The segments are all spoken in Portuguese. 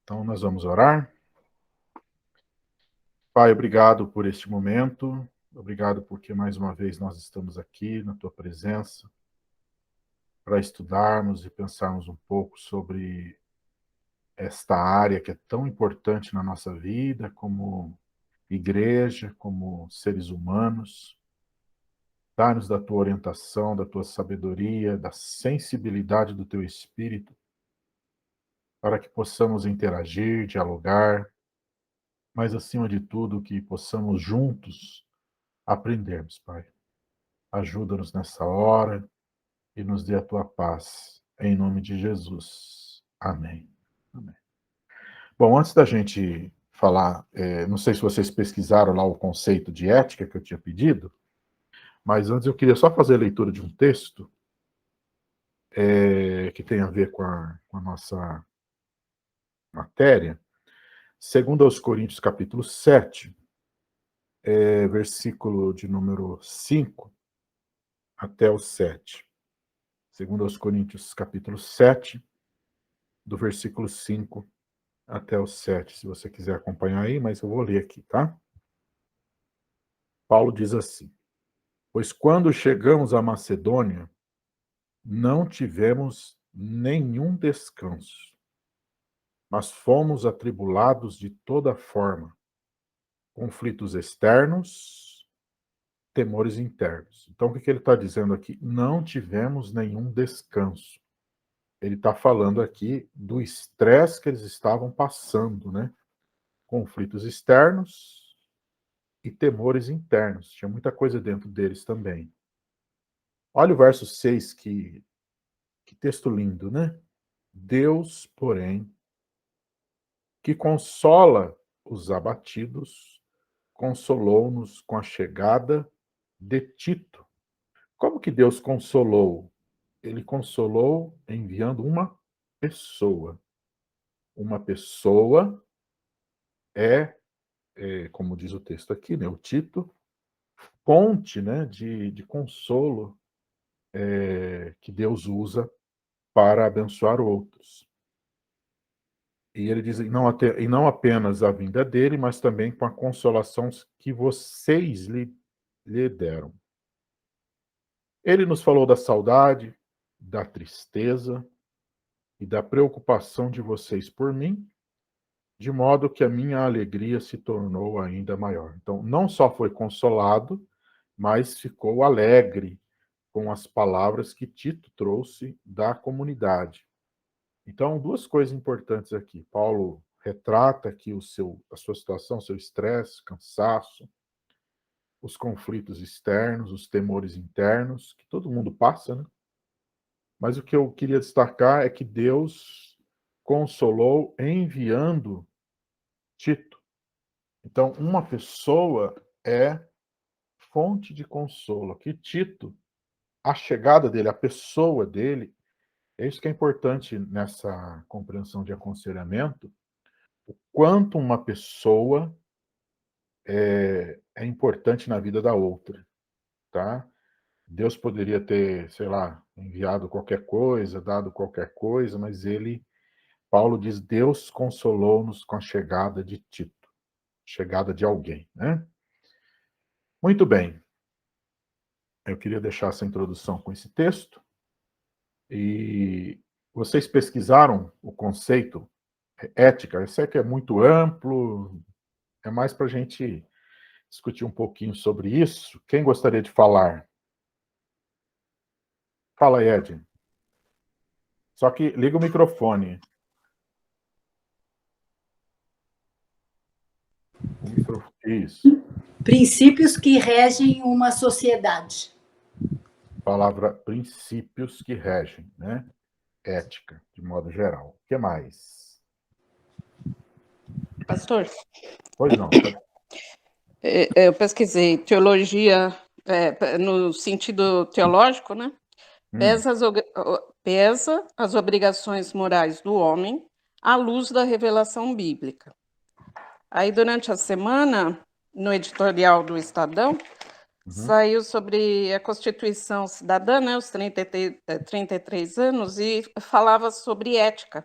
Então, nós vamos orar. Pai, obrigado por este momento. Obrigado porque mais uma vez nós estamos aqui na tua presença para estudarmos e pensarmos um pouco sobre esta área que é tão importante na nossa vida, como igreja, como seres humanos. Dá-nos da tua orientação, da tua sabedoria, da sensibilidade do teu espírito, para que possamos interagir, dialogar, mas acima de tudo que possamos juntos aprendermos, Pai. Ajuda-nos nessa hora e nos dê a tua paz. Em nome de Jesus. Amém. Amém. Bom, antes da gente falar, não sei se vocês pesquisaram lá o conceito de ética que eu tinha pedido, mas antes eu queria só fazer a leitura de um texto que tem a ver com a nossa matéria. Segundo aos Coríntios, capítulo 7, versículo de número 5 até o 7. Segundo aos Coríntios, capítulo 7, do versículo 5 até o 7, se você quiser acompanhar aí, mas eu vou ler aqui, tá? Paulo diz assim: pois quando chegamos à Macedônia, não tivemos nenhum descanso, mas fomos atribulados de toda forma, conflitos externos, temores internos. Então, o que ele está dizendo aqui? Não tivemos nenhum descanso. Ele está falando aqui do estresse que eles estavam passando, né? Conflitos externos e temores internos. Tinha muita coisa dentro deles também. Olha o verso 6, que texto lindo, né? Deus, porém, que consola os abatidos, consolou-nos com a chegada de Tito. Como que Deus consolou? Ele consolou enviando uma pessoa. Uma pessoa como diz o texto aqui, né, o Tito, fonte, né, de consolo que Deus usa para abençoar outros. E ele diz, e não apenas a vinda dele, mas também com a consolação que vocês lhe deram. Ele nos falou da saudade, da tristeza e da preocupação de vocês por mim, de modo que a minha alegria se tornou ainda maior. Então, não só foi consolado, mas ficou alegre com as palavras que Tito trouxe da comunidade. Então, duas coisas importantes aqui. Paulo retrata aqui a sua situação, seu estresse, cansaço, os conflitos externos, os temores internos, que todo mundo passa, né? Mas o que eu queria destacar é que Deus consolou enviando Tito. Então, uma pessoa é fonte de consolo. Aqui, Tito, a chegada dele, a pessoa dele, é isso que é importante nessa compreensão de aconselhamento, o quanto uma pessoa é importante na vida da outra, tá? Deus poderia ter, sei lá, enviado qualquer coisa, dado qualquer coisa, mas Paulo diz, Deus consolou-nos com a chegada de Tito, chegada de alguém, né? Muito bem. Eu queria deixar essa introdução com esse texto. E vocês pesquisaram o conceito ética? Eu sei que é muito amplo, é mais para a gente discutir um pouquinho sobre isso. Quem gostaria de falar? Fala, Ed. Só que liga o microfone. Isso. Princípios que regem uma sociedade. Palavra princípios que regem, né? Ética, de modo geral. O que mais? Pastor? Pois não. Eu pesquisei teologia no sentido teológico, né? Pesa as obrigações morais do homem à luz da revelação bíblica. Aí, durante a semana, no editorial do Estadão, saiu sobre a Constituição Cidadã, né, os 33 anos, e falava sobre ética.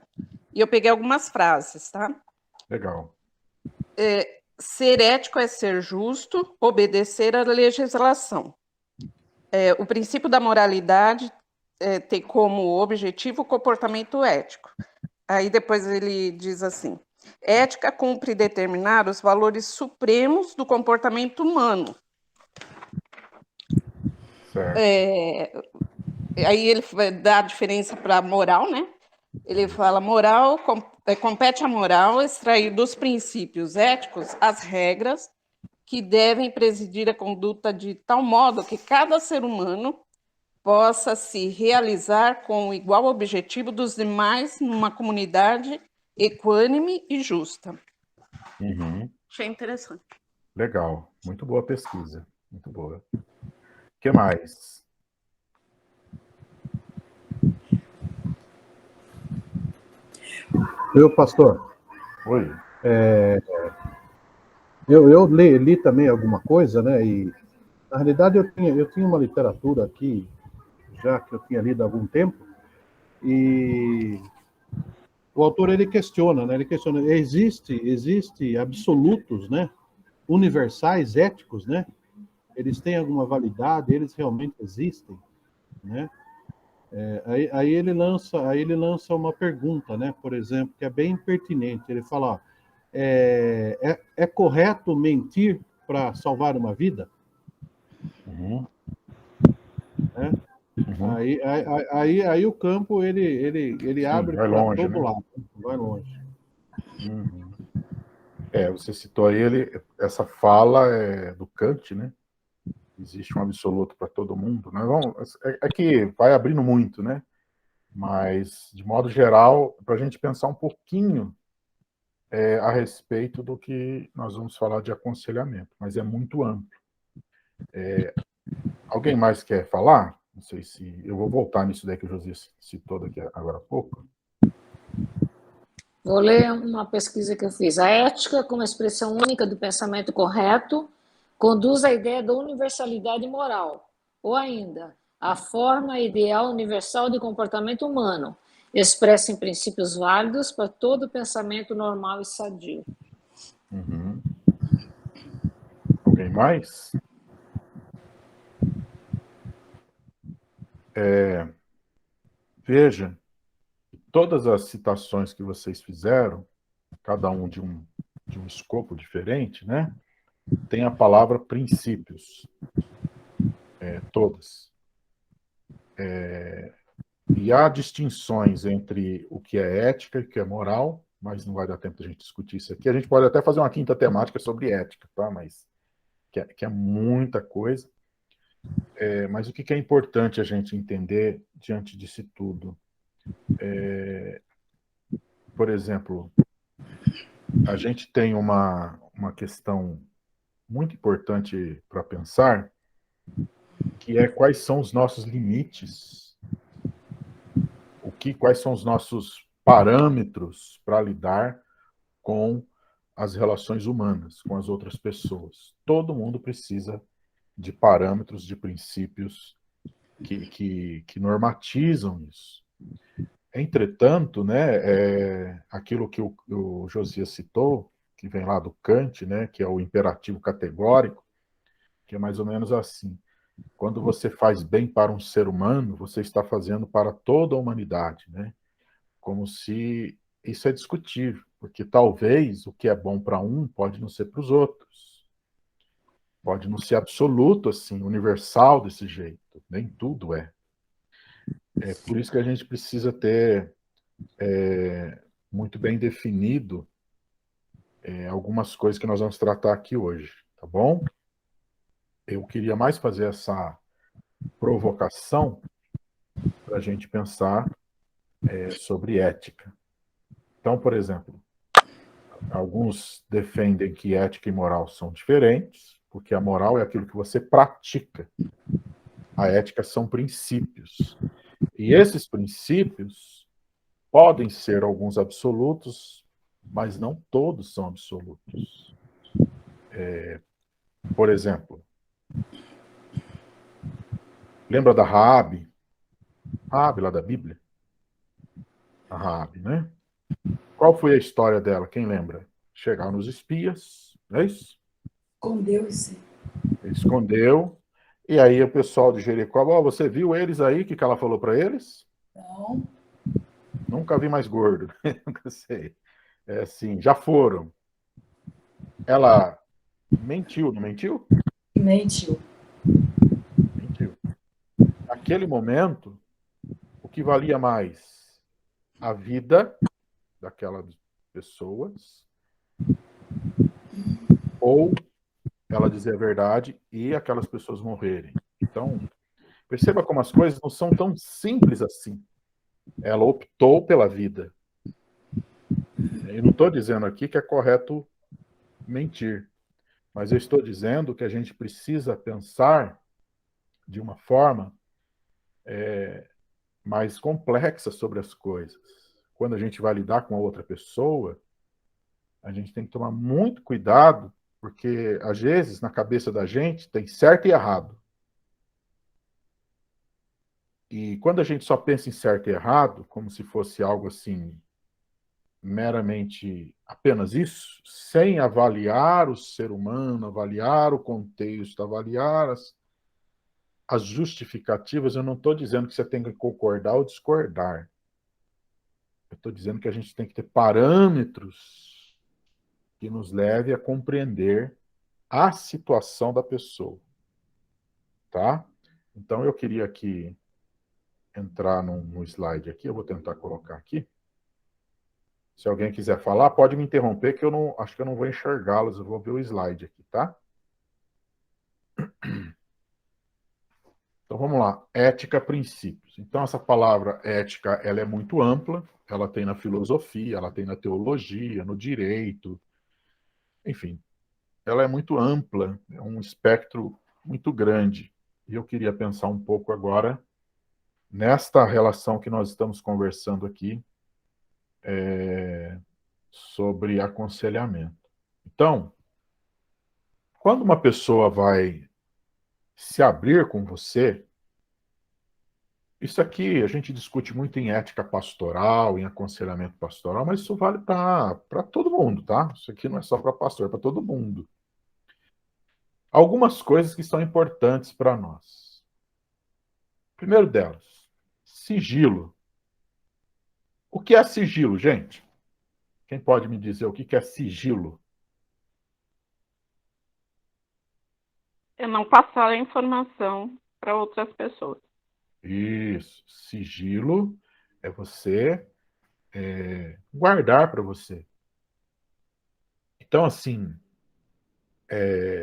E eu peguei algumas frases, tá? Legal. Ser ético é ser justo, obedecer à legislação. O princípio da moralidade tem como objetivo o comportamento ético. Aí depois ele diz assim: ética cumpre determinar os valores supremos do comportamento humano. Certo. Aí ele dá a diferença para moral, né? Ele fala: moral compete à moral extrair dos princípios éticos as regras que devem presidir a conduta de tal modo que cada ser humano possa se realizar com o igual objetivo dos demais numa comunidade equânime e justa. Uhum. Achei interessante. Legal. Muito boa pesquisa. Muito boa. O que mais? Pastor, Oi. eu li também alguma coisa, né? E na realidade eu tinha uma literatura aqui já que eu tinha lido há algum tempo, e o autor ele questiona, né? Ele questiona, existe absolutos, né? Universais, éticos, né? Eles têm alguma validade? Eles realmente existem, né? Aí ele lança uma pergunta, né? Por exemplo, que é bem pertinente. Ele fala: ó, é correto mentir para salvar uma vida? Uhum. Né? Uhum. Aí o campo ele Sim, abre vai para longe, todo né? lado, vai longe. Uhum. Você citou aí essa fala do Kant, né? Existe um absoluto para todo mundo, né? É que vai abrindo muito, né? Mas, de modo geral, para a gente pensar um pouquinho a respeito do que nós vamos falar de aconselhamento, mas é muito amplo. Alguém mais quer falar? Não sei se... Eu vou voltar nisso daí que o Josias citou daqui agora a pouco. Vou ler uma pesquisa que eu fiz. A ética, como expressão única do pensamento correto, conduz à ideia da universalidade moral, ou ainda, a forma ideal universal de comportamento humano, expressa em princípios válidos para todo pensamento normal e sadio. Uhum. Alguém mais? Veja, todas as citações que vocês fizeram, cada um de um escopo diferente, né? Tem a palavra princípios. Todas. E há distinções entre o que é ética e o que é moral, mas não vai dar tempo de a gente discutir isso aqui. A gente pode até fazer uma quinta temática sobre ética, tá? Mas que é muita coisa. Mas o que é importante a gente entender diante disso tudo? Por exemplo, a gente tem uma questão muito importante para pensar, que é quais são os nossos limites, quais são os nossos parâmetros para lidar com as relações humanas, com as outras pessoas. Todo mundo precisa de parâmetros, de princípios que normatizam isso. Entretanto, né, aquilo que o Josias citou, que vem lá do Kant, né, que é o imperativo categórico, que é mais ou menos assim: quando você faz bem para um ser humano, você está fazendo para toda a humanidade, né? Como se isso é discutível, porque talvez o que é bom para um pode não ser para os outros. Pode não ser absoluto, assim, universal desse jeito. Nem tudo é. É por isso que a gente precisa ter muito bem definido algumas coisas que nós vamos tratar aqui hoje, tá bom? Eu queria mais fazer essa provocação para a gente pensar sobre ética. Então, por exemplo, alguns defendem que ética e moral são diferentes, porque a moral é aquilo que você pratica. A ética são princípios. E esses princípios podem ser alguns absolutos, mas não todos são absolutos. Por exemplo, lembra da Raabe? Raabe lá da Bíblia? A Raabe, né? Qual foi a história dela? Quem lembra? Chegaram os espias, não é isso? Escondeu isso. Ele escondeu. E aí o pessoal de Jericó, ó, você viu eles aí? O que ela falou para eles? Não, Nunca vi mais gordo. Nunca sei. É assim, já foram. Ela mentiu, não mentiu? mentiu. Mentiu. Naquele momento, o que valia mais? A vida daquelas pessoas ou ela dizer a verdade e aquelas pessoas morrerem. Então, perceba como as coisas não são tão simples assim. Ela optou pela vida. Eu não estou dizendo aqui que é correto mentir, mas eu estou dizendo que a gente precisa pensar de uma forma mais complexa sobre as coisas. Quando a gente vai lidar com a outra pessoa, a gente tem que tomar muito cuidado, porque às vezes na cabeça da gente tem certo e errado. E quando a gente só pensa em certo e errado, como se fosse algo assim, meramente apenas isso, sem avaliar o ser humano, avaliar o contexto, avaliar as justificativas, eu não estou dizendo que você tem que concordar ou discordar. Eu estou dizendo que a gente tem que ter parâmetros que nos leve a compreender a situação da pessoa, tá? Então eu queria aqui entrar num slide aqui, eu vou tentar colocar aqui. Se alguém quiser falar, pode me interromper, que eu não acho que eu não vou enxergá-los, eu vou ver o slide aqui, tá? Então vamos lá, ética, princípios. Então essa palavra ética, ela é muito ampla, ela tem na filosofia, ela tem na teologia, no direito, enfim, ela é muito ampla, é um espectro muito grande. E eu queria pensar um pouco agora nesta relação que nós estamos conversando aqui sobre aconselhamento. Então, quando uma pessoa vai se abrir com você, isso aqui a gente discute muito em ética pastoral, em aconselhamento pastoral, mas isso vale para todo mundo, tá? Isso aqui não é só para pastor, é para todo mundo. Algumas coisas que são importantes para nós. Primeiro delas, sigilo. O que é sigilo, gente? Quem pode me dizer o que é sigilo? É não passar a informação para outras pessoas. Isso. Sigilo é você guardar para você. Então, assim,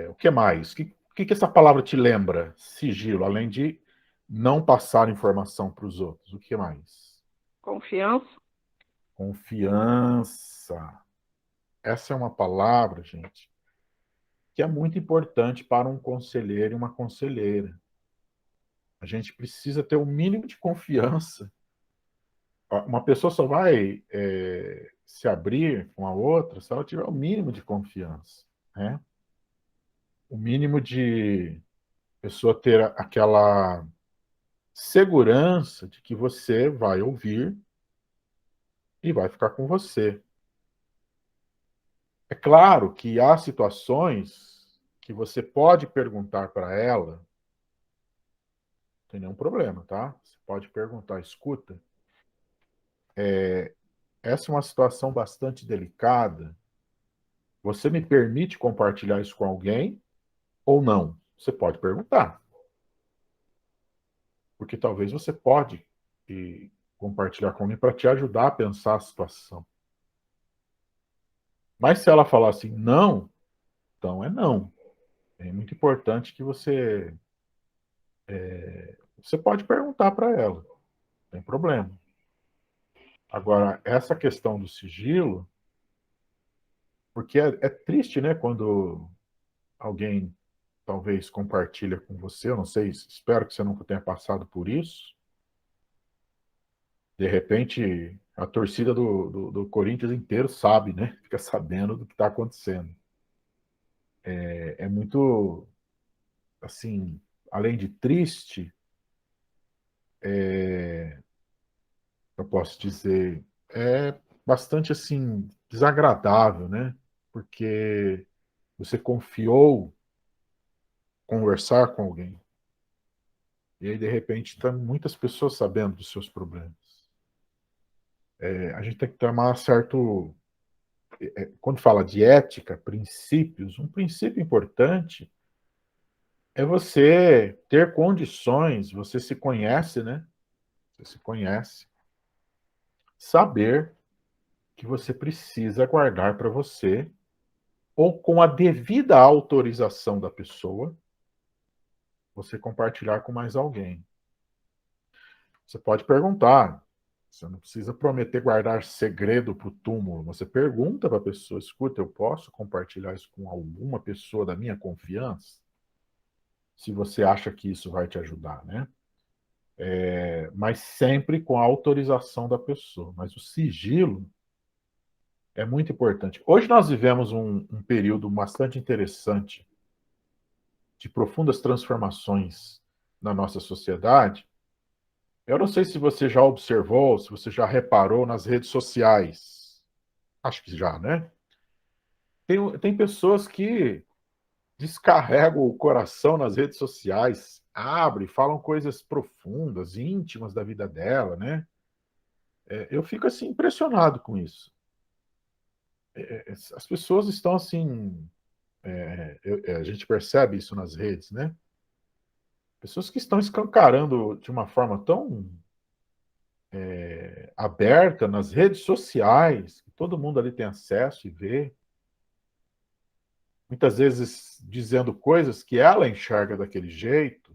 o que mais? O que essa palavra te lembra? Sigilo, além de não passar informação para os outros. O que mais? Confiança. Confiança. Essa é uma palavra, gente, que é muito importante para um conselheiro e uma conselheira. A gente precisa ter o mínimo de confiança. Uma pessoa só vai se abrir com a outra se ela tiver o mínimo de confiança, né? O mínimo de pessoa ter aquela segurança de que você vai ouvir e vai ficar com você. É claro que há situações que você pode perguntar para ela, não tem nenhum problema, tá? Você pode perguntar, escuta, essa é uma situação bastante delicada. Você me permite compartilhar isso com alguém ou não? Você pode perguntar, porque talvez você pode compartilhar com alguém para te ajudar a pensar a situação. Mas se ela falar assim, não, então é não. É muito importante que você pode perguntar para ela, não tem problema. Agora, essa questão do sigilo, porque é triste, né, quando alguém talvez compartilha com você, eu não sei, espero que você nunca tenha passado por isso. De repente, a torcida do Corinthians inteiro sabe, né? Fica sabendo do que está acontecendo. É muito, assim, além de triste, eu posso dizer, é bastante assim desagradável, né? Porque você confiou conversar com alguém e aí de repente estão muitas pessoas sabendo dos seus problemas. A gente tem que tomar certo, quando fala de ética, princípios, um princípio importante é você ter condições, você se conhece, né? Você se conhece, saber que você precisa guardar para você ou com a devida autorização da pessoa, você compartilhar com mais alguém. Você pode perguntar, você não precisa prometer guardar segredo para o túmulo. Você pergunta para a pessoa, escuta, eu posso compartilhar isso com alguma pessoa da minha confiança? Se você acha que isso vai te ajudar, né? Mas sempre com a autorização da pessoa. Mas o sigilo é muito importante. Hoje nós vivemos um período bastante interessante de profundas transformações na nossa sociedade. Eu não sei se você já observou, se você já reparou nas redes sociais. Acho que já, né? Tem pessoas que descarregam o coração nas redes sociais, abrem, falam coisas profundas, íntimas da vida dela, né? Eu fico assim impressionado com isso. As pessoas estão assim, a gente percebe isso nas redes, né? Pessoas que estão escancarando de uma forma tão aberta nas redes sociais, que todo mundo ali tem acesso e vê. Muitas vezes dizendo coisas que ela enxerga daquele jeito,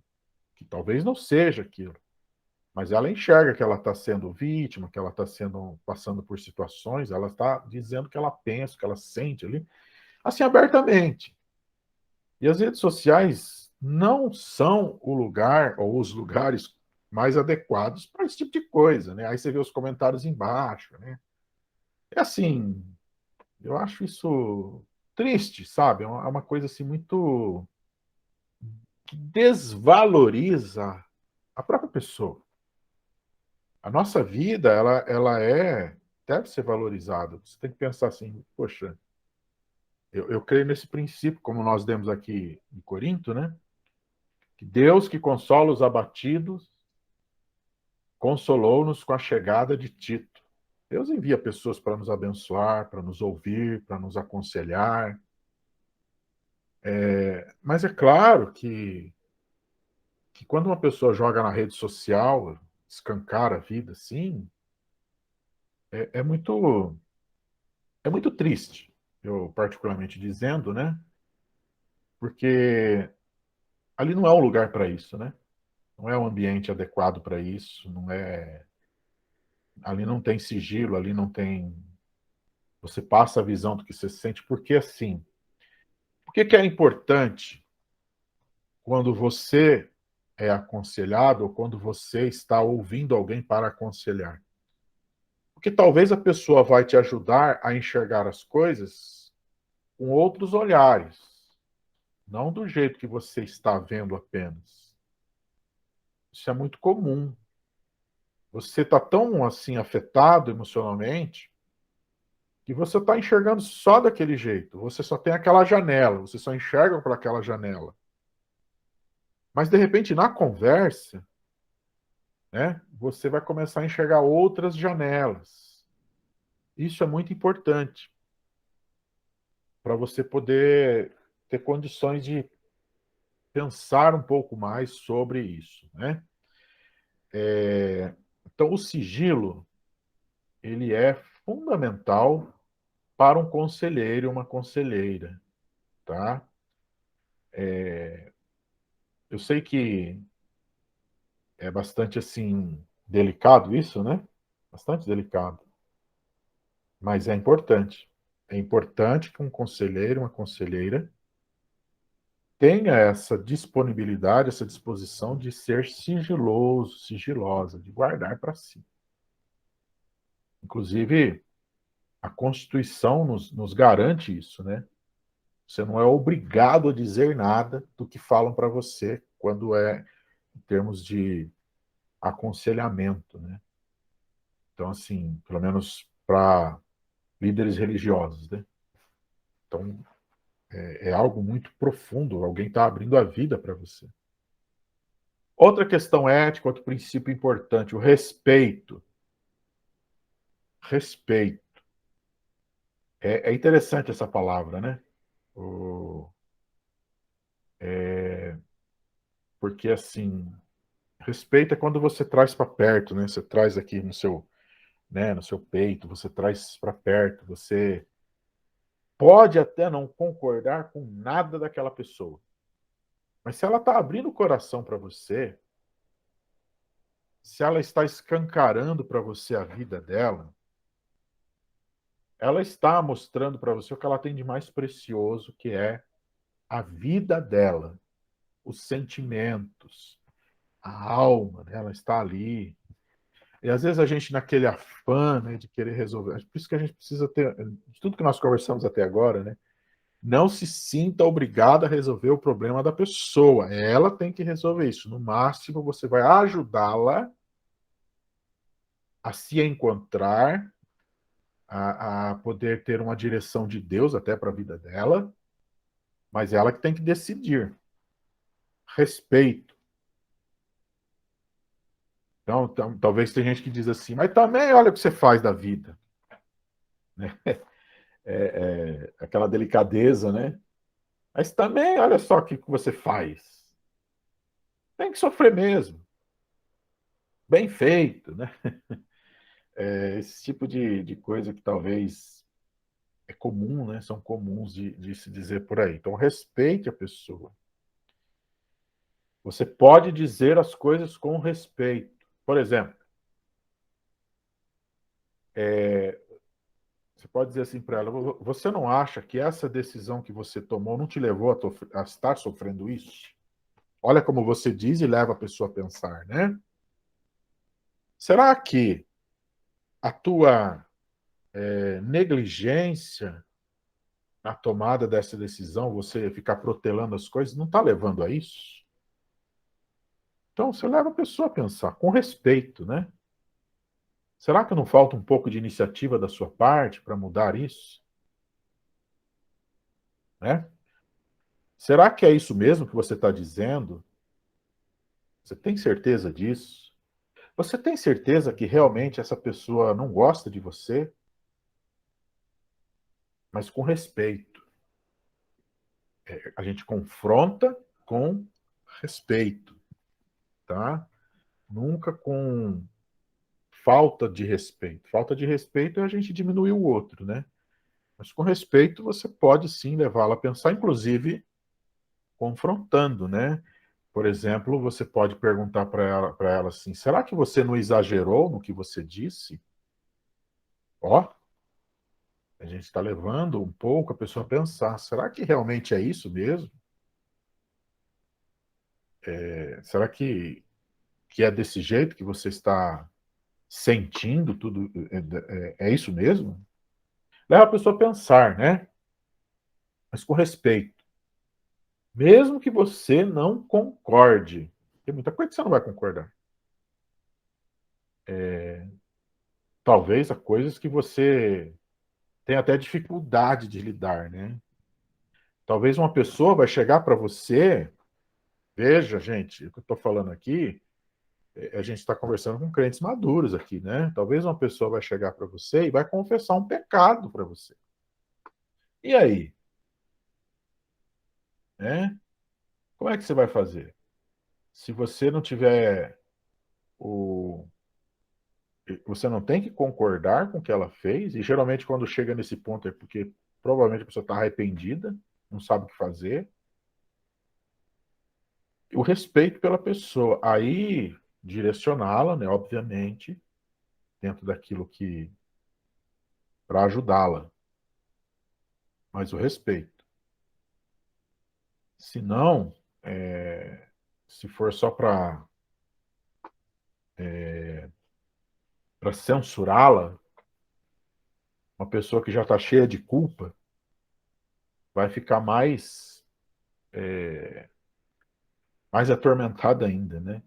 que talvez não seja aquilo, mas ela enxerga que ela está sendo vítima, que ela está passando por situações, ela está dizendo o que ela pensa, o que ela sente ali, assim abertamente. E as redes sociais não são o lugar ou os lugares mais adequados para esse tipo de coisa, né? Aí você vê os comentários embaixo, né? É assim, eu acho isso triste, sabe? É uma coisa assim muito que desvaloriza a própria pessoa. A nossa vida, deve ser valorizada. Você tem que pensar assim, poxa, eu creio nesse princípio, como nós demos aqui em Corinto, né? Que Deus que consola os abatidos, consolou-nos com a chegada de Tito. Deus envia pessoas para nos abençoar, para nos ouvir, para nos aconselhar. Mas é claro que quando uma pessoa joga na rede social, escancara a vida assim, é, é muito, é muito triste, eu particularmente dizendo, né? Porque ali não é um lugar para isso, né? Não é um ambiente adequado para isso, não é. Ali não tem sigilo, ali não tem. Você passa a visão do que você sente, porque assim. Por que é importante quando você é aconselhado ou quando você está ouvindo alguém para aconselhar? Porque talvez a pessoa vai te ajudar a enxergar as coisas com outros olhares, não do jeito que você está vendo apenas. Isso é muito comum. Você está tão assim afetado emocionalmente que você está enxergando só daquele jeito. Você só tem aquela janela, você só enxerga por aquela janela. Mas de repente na conversa, né, você vai começar a enxergar outras janelas. Isso é muito importante para você poder ter condições de pensar um pouco mais sobre isso, né? Então o sigilo ele é fundamental para um conselheiro e uma conselheira, tá? Eu sei que é bastante assim delicado isso, né? Bastante delicado, mas é importante. É importante que um conselheiro, uma conselheira tenha essa disponibilidade, essa disposição de ser sigiloso, sigilosa, de guardar para si. Inclusive, a Constituição nos garante isso, né? Você não é obrigado a dizer nada do que falam para você quando é em termos de aconselhamento, né? Então, assim, pelo menos para líderes religiosos, né? Então, é algo muito profundo. Alguém está abrindo a vida para você. Outra questão ética, outro princípio importante, o respeito. Respeito. É interessante essa palavra, né? Porque, assim, respeito é quando você traz para perto, né? Você traz aqui no seu, né, no seu peito, você traz para perto, você pode até não concordar com nada daquela pessoa. Mas se ela está abrindo o coração para você, se ela está escancarando para você a vida dela, ela está mostrando para você o que ela tem de mais precioso, que é a vida dela, os sentimentos, a alma dela está ali. E às vezes a gente, naquele afã, né, de querer resolver, por isso que a gente precisa ter, de tudo que nós conversamos até agora, né, não se sinta obrigado a resolver o problema da pessoa. Ela tem que resolver isso. No máximo, você vai ajudá-la a se encontrar, a poder ter uma direção de Deus até para a vida dela, mas ela que tem que decidir. Respeito. Então, talvez tem gente que diz assim, mas também olha o que você faz da vida. Né? Aquela delicadeza, né? Mas também olha só o que você faz. Tem que sofrer mesmo. Bem feito, né? Esse tipo de coisa que talvez é comum, né? São comuns de se dizer por aí. Então, respeite a pessoa. Você pode dizer as coisas com respeito. Por exemplo, você pode dizer assim para ela: você não acha que essa decisão que você tomou não te levou a estar sofrendo isso? Olha como você diz e leva a pessoa a pensar, né? Será que a tua negligência na tomada dessa decisão, você ficar protelando as coisas, não está levando a isso? Então, você leva a pessoa a pensar, com respeito, né? Será que não falta um pouco de iniciativa da sua parte para mudar isso? Né? Será que é isso mesmo que você está dizendo? Você tem certeza disso? Você tem certeza que realmente essa pessoa não gosta de você? Mas com respeito. A gente confronta com respeito, tá? Nunca com falta de respeito. Falta de respeito é a gente diminuir o outro, né? Mas com respeito você pode sim levá-la a pensar, inclusive confrontando, né? Por exemplo, você pode perguntar para ela assim: será que você não exagerou no que você disse? Ó, a gente está levando um pouco a pessoa a pensar: será que realmente é isso mesmo? Será que é desse jeito que você está sentindo tudo? É isso mesmo? Leva a pessoa a pensar, né? Mas com respeito. Mesmo que você não concorde. Tem muita coisa que você não vai concordar. Talvez há coisas que você tem até dificuldade de lidar, né? Talvez uma pessoa vai chegar para você, veja, gente, o que eu estou falando aqui, a gente está conversando com crentes maduros aqui, né? Talvez uma pessoa vai chegar para você e vai confessar um pecado para você. E aí? Né? Como é que você vai fazer? Se você não tiver o. Você não tem que concordar com o que ela fez, e geralmente quando chega nesse ponto é porque provavelmente a pessoa está arrependida, não sabe o que fazer. O respeito pela pessoa. Aí, direcioná-la, né, obviamente, dentro daquilo que. Para ajudá-la. Mas o respeito. Se não, se for só para censurá-la, uma pessoa que já está cheia de culpa vai ficar mais atormentada ainda, né?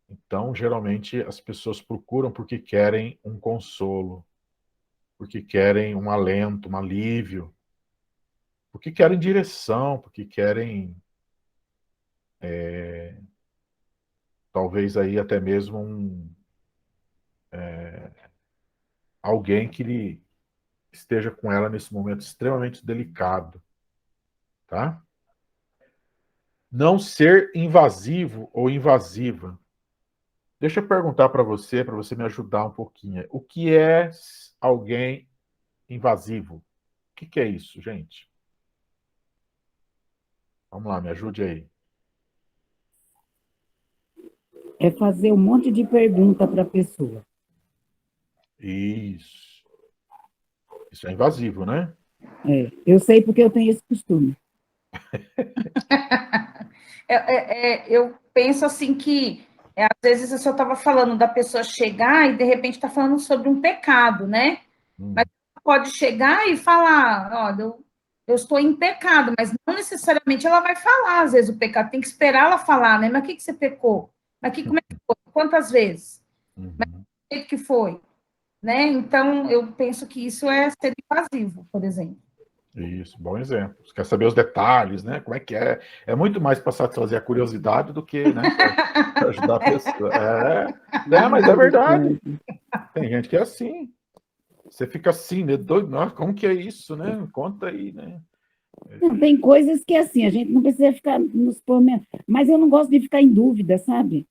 Então, geralmente, as pessoas procuram porque querem um consolo, porque querem um alento, um alívio, porque querem direção, porque querem, talvez aí até mesmo alguém que lhe esteja com ela nesse momento extremamente delicado, tá? Não ser invasivo ou invasiva. Deixa eu perguntar para você me ajudar um pouquinho. O que é alguém invasivo? O que é isso, gente? Vamos lá, me ajude aí. É fazer um monte de pergunta para a pessoa. Isso. Isso é invasivo, né? Eu sei porque eu tenho esse costume. Eu penso assim que, às vezes, eu só estava falando da pessoa chegar e, de repente, está falando sobre um pecado, né? Mas pode chegar e falar, olha, eu estou em pecado, mas não necessariamente ela vai falar, às vezes, o pecado. Tem que esperar ela falar, né? Mas o que você pecou? Mas como é que foi? Quantas vezes? Mas o que foi? Né? Então, eu penso que isso é ser invasivo, por exemplo. Isso, bom exemplo. Você quer saber os detalhes, né? Como é que é? É muito mais para satisfazer a curiosidade do que, né, para ajudar a pessoa. Mas é verdade. Tem gente que é assim. Você fica assim, né? Doido, nossa, como que é isso, né? Conta aí, né? Não, tem coisas que, assim, a gente não precisa ficar nos pormenores. Mas eu não gosto de ficar em dúvida, sabe?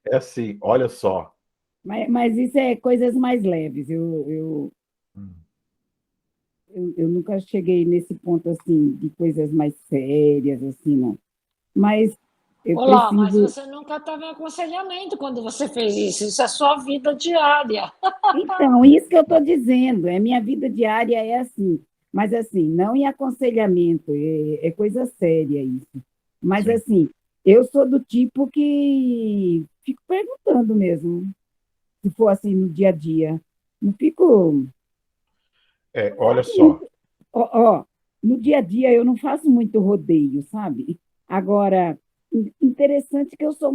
É assim, olha só. Mas isso é coisas mais leves. Hum. Eu nunca cheguei nesse ponto, assim, de coisas mais sérias, assim, não. Mas eu Olá, mas preciso... você nunca estava em aconselhamento quando você fez isso. Isso é sua vida diária. Então, isso que eu estou dizendo, minha vida diária é assim. Mas, assim, não em aconselhamento, é coisa séria isso. Mas, Sim. assim, eu sou do tipo que fico perguntando mesmo, se for assim no dia a dia. Não fico... Olha só. Ó, no dia a dia eu não faço muito rodeio, sabe? Agora, interessante que eu sou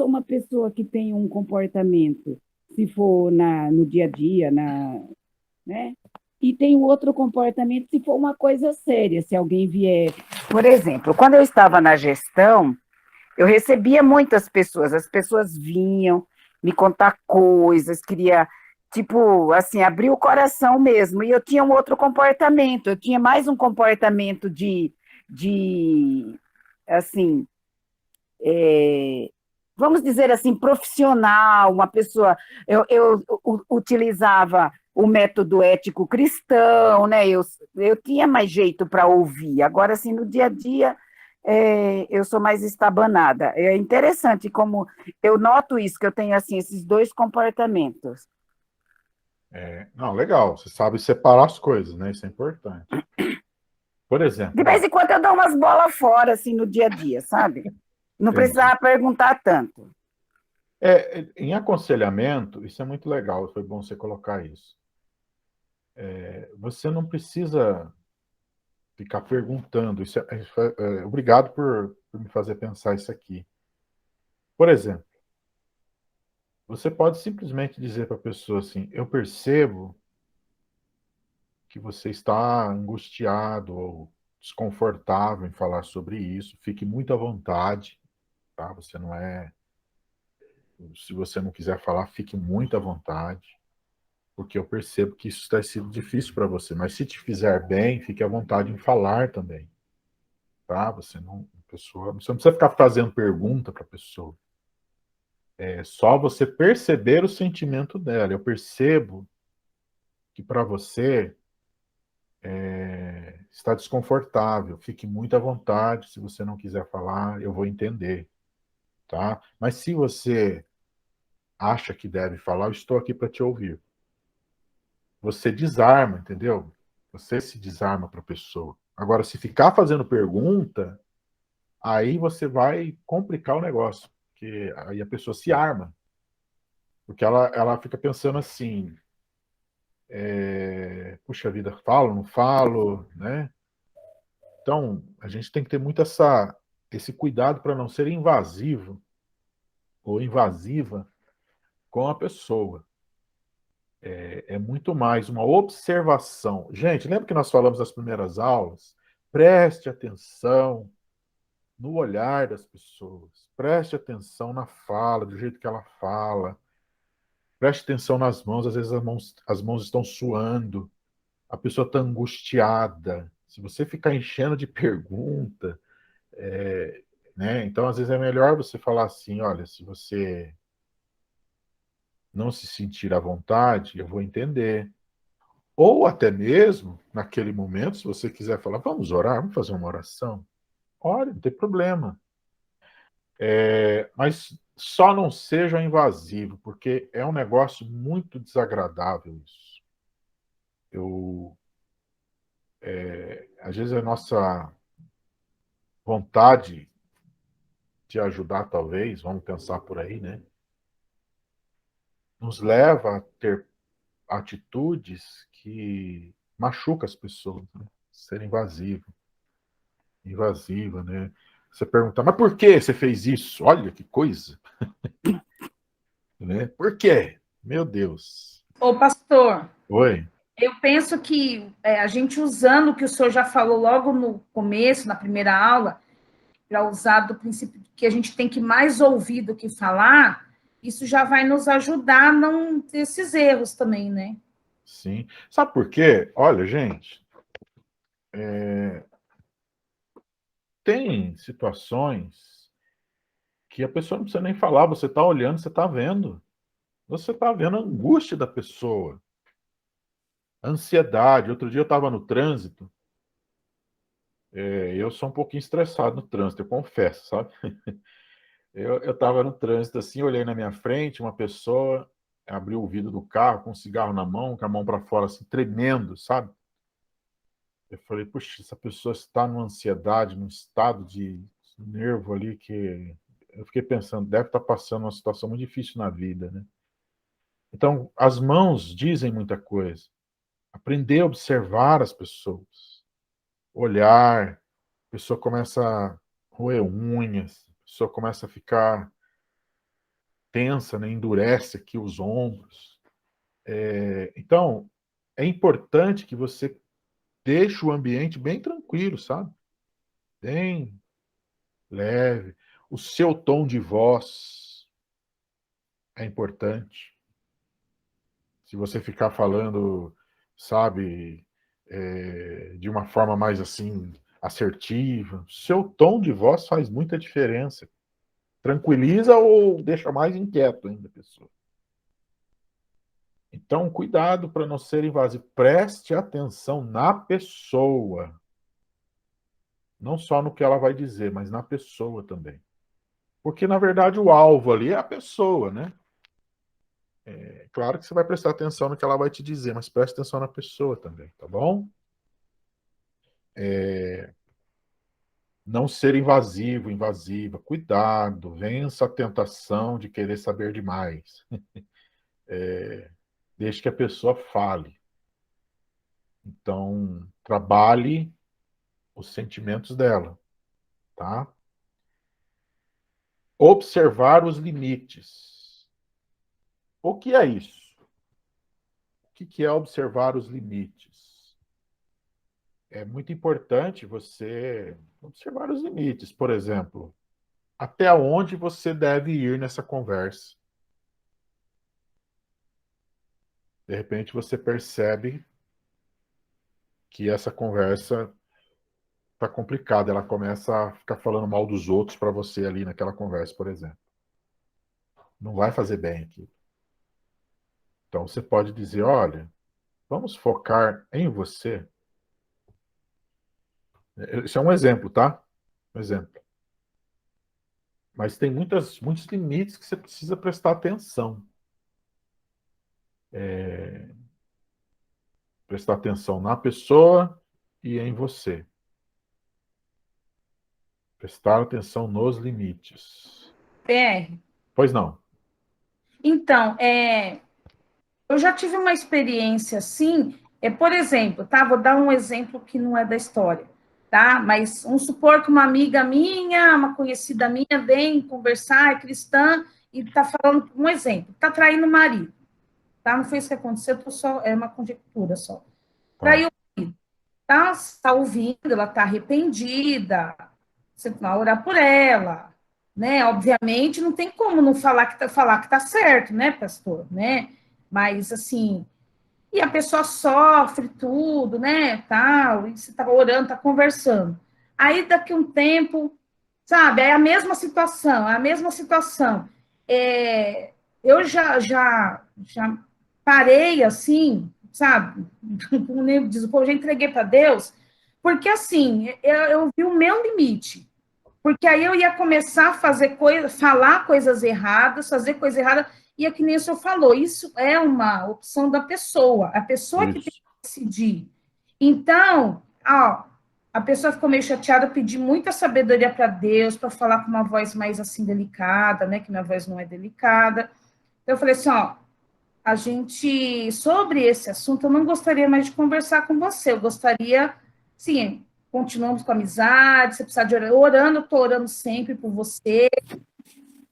uma pessoa que tem um comportamento, se for no dia a dia, né? E tem outro comportamento se for uma coisa séria, se alguém vier. Por exemplo, quando eu estava na gestão, eu recebia muitas pessoas, as pessoas vinham me contar coisas, queria, tipo, assim, abrir o coração mesmo, e eu tinha um outro comportamento, eu tinha mais um comportamento de assim, vamos dizer assim, profissional, uma pessoa, eu utilizava o método ético cristão, né? Eu tinha mais jeito para ouvir. Agora, assim, no dia a dia, eu sou mais estabanada. É interessante como eu noto isso, que eu tenho, assim, esses dois comportamentos. Não, legal. Você sabe separar as coisas, né? Isso é importante. Por De exemplo, vez em quando eu dou umas bolas fora, assim, no dia a dia, sabe? Não entendi. precisava perguntar tanto. Em aconselhamento, isso é muito legal, foi bom você colocar isso. Você não precisa ficar perguntando. Obrigado por me fazer pensar isso aqui. Por exemplo, você pode simplesmente dizer para a pessoa assim: eu percebo que você está angustiado ou desconfortável em falar sobre isso, fique muito à vontade, tá? Você não é. Se você não quiser falar, fique muito à vontade, porque eu percebo que isso está sendo difícil para você. Mas se te fizer bem, fique à vontade em falar também, tá? Você não precisa ficar fazendo pergunta para a pessoa. É só você perceber o sentimento dela. Eu percebo que para você está desconfortável. Fique muito à vontade. Se você não quiser falar, eu vou entender, tá? Mas se você acha que deve falar, eu estou aqui para te ouvir. Você desarma, entendeu? Você se desarma para a pessoa. Agora, se ficar fazendo pergunta, aí você vai complicar o negócio, porque aí a pessoa se arma. Porque ela fica pensando assim, puxa vida, falo, não falo, né? Então, a gente tem que ter muito esse cuidado para não ser invasivo, ou invasiva com a pessoa. É muito mais uma observação. Gente, lembra que nós falamos nas primeiras aulas? Preste atenção no olhar das pessoas. Preste atenção na fala, do jeito que ela fala. Preste atenção nas mãos. Às vezes as mãos estão suando. A pessoa está angustiada. Se você ficar enchendo de pergunta, né? Então, às vezes é melhor você falar assim, olha, se você não se sentir à vontade, eu vou entender. Ou até mesmo, naquele momento, se você quiser falar, vamos orar, vamos fazer uma oração. Olha, não tem problema. Mas só não seja invasivo, porque é um negócio muito desagradável isso. Às vezes a nossa vontade de ajudar, talvez, vamos pensar por aí, né? Nos leva a ter atitudes que machucam as pessoas, né? Ser invasiva, né? Você pergunta, mas por que você fez isso? Olha que coisa! Né? Por quê? Meu Deus. Ô, pastor, Oi? eu penso que a gente usando o que o senhor já falou logo no começo, na primeira aula, para usar do princípio que a gente tem que mais ouvir do que falar, isso já vai nos ajudar a não ter esses erros também, né? Sim. Sabe por quê? Olha, gente, tem situações que a pessoa não precisa nem falar, você está olhando, você está vendo. Você está vendo a angústia da pessoa, a ansiedade. Outro dia eu estava no trânsito, eu sou um pouquinho estressado no trânsito, eu confesso, sabe? Eu estava no trânsito assim, olhei na minha frente, uma pessoa abriu o vidro do carro com um cigarro na mão, com a mão para fora, assim, tremendo, sabe? Eu falei, puxa, essa pessoa está numa ansiedade, num estado de nervo ali que eu fiquei pensando, deve estar passando uma situação muito difícil na vida, né? Então, as mãos dizem muita coisa. Aprender a observar as pessoas. Olhar, a pessoa começa a roer unhas, a pessoa começa a ficar tensa, né? Endurece aqui os ombros. Então, é importante que você deixe o ambiente bem tranquilo, sabe? Bem leve. O seu tom de voz é importante. Se você ficar falando, sabe, de uma forma mais assim, assertiva, seu tom de voz faz muita diferença. Tranquiliza ou deixa mais inquieto ainda a pessoa. Então, cuidado para não ser invasivo. Preste atenção na pessoa. Não só no que ela vai dizer, mas na pessoa também. Porque, na verdade, o alvo ali é a pessoa, né? É claro que você vai prestar atenção no que ela vai te dizer, mas preste atenção na pessoa também, tá bom? Não ser invasivo, invasiva. Cuidado, vença a tentação de querer saber demais. Deixe que a pessoa fale. Então, trabalhe os sentimentos dela, tá? Observar os limites. O que é isso? O que é observar os limites? É muito importante você observar os limites. Por exemplo, até onde você deve ir nessa conversa. De repente você percebe que essa conversa está complicada, ela começa a ficar falando mal dos outros para você ali naquela conversa, por exemplo. Não vai fazer bem aqui. Então você pode dizer, olha, vamos focar em você. Isso é um exemplo, tá? Um exemplo. Mas tem muitos limites que você precisa prestar atenção. Prestar atenção na pessoa e em você. Prestar atenção nos limites. PR. Pois não. Então, eu já tive uma experiência assim, por exemplo, tá? Vou dar um exemplo que não é da história, tá? Mas vamos supor que uma amiga minha, uma conhecida minha, vem conversar, é cristã, e tá falando, um exemplo, tá traindo o marido, tá? Não foi isso que aconteceu, é uma conjectura só. Traiu o marido, tá ouvindo, ela tá arrependida, você vai orar por ela, né? Obviamente, não tem como não falar que tá certo, né, pastor, né? Mas, assim, e a pessoa sofre tudo, né, tal, e você tá orando, tá conversando. Aí, daqui um tempo, sabe, é a mesma situação, é a mesma situação. Eu já parei, assim, sabe, como nem diz o povo, já entreguei para Deus, porque, assim, eu vi o meu limite. Porque aí eu ia começar a falar coisas erradas, fazer coisa errada, e é que nem o senhor falou, isso é uma opção da pessoa, a pessoa que tem Isso. que decidir. Então, ó, a pessoa ficou meio chateada, eu pedi muita sabedoria para Deus, para falar com uma voz mais assim delicada, né, que minha voz não é delicada. Então eu falei assim, ó, sobre esse assunto, eu não gostaria mais de conversar com você, eu gostaria, sim, continuamos com a amizade, se precisar de orando, eu estou orando sempre por você,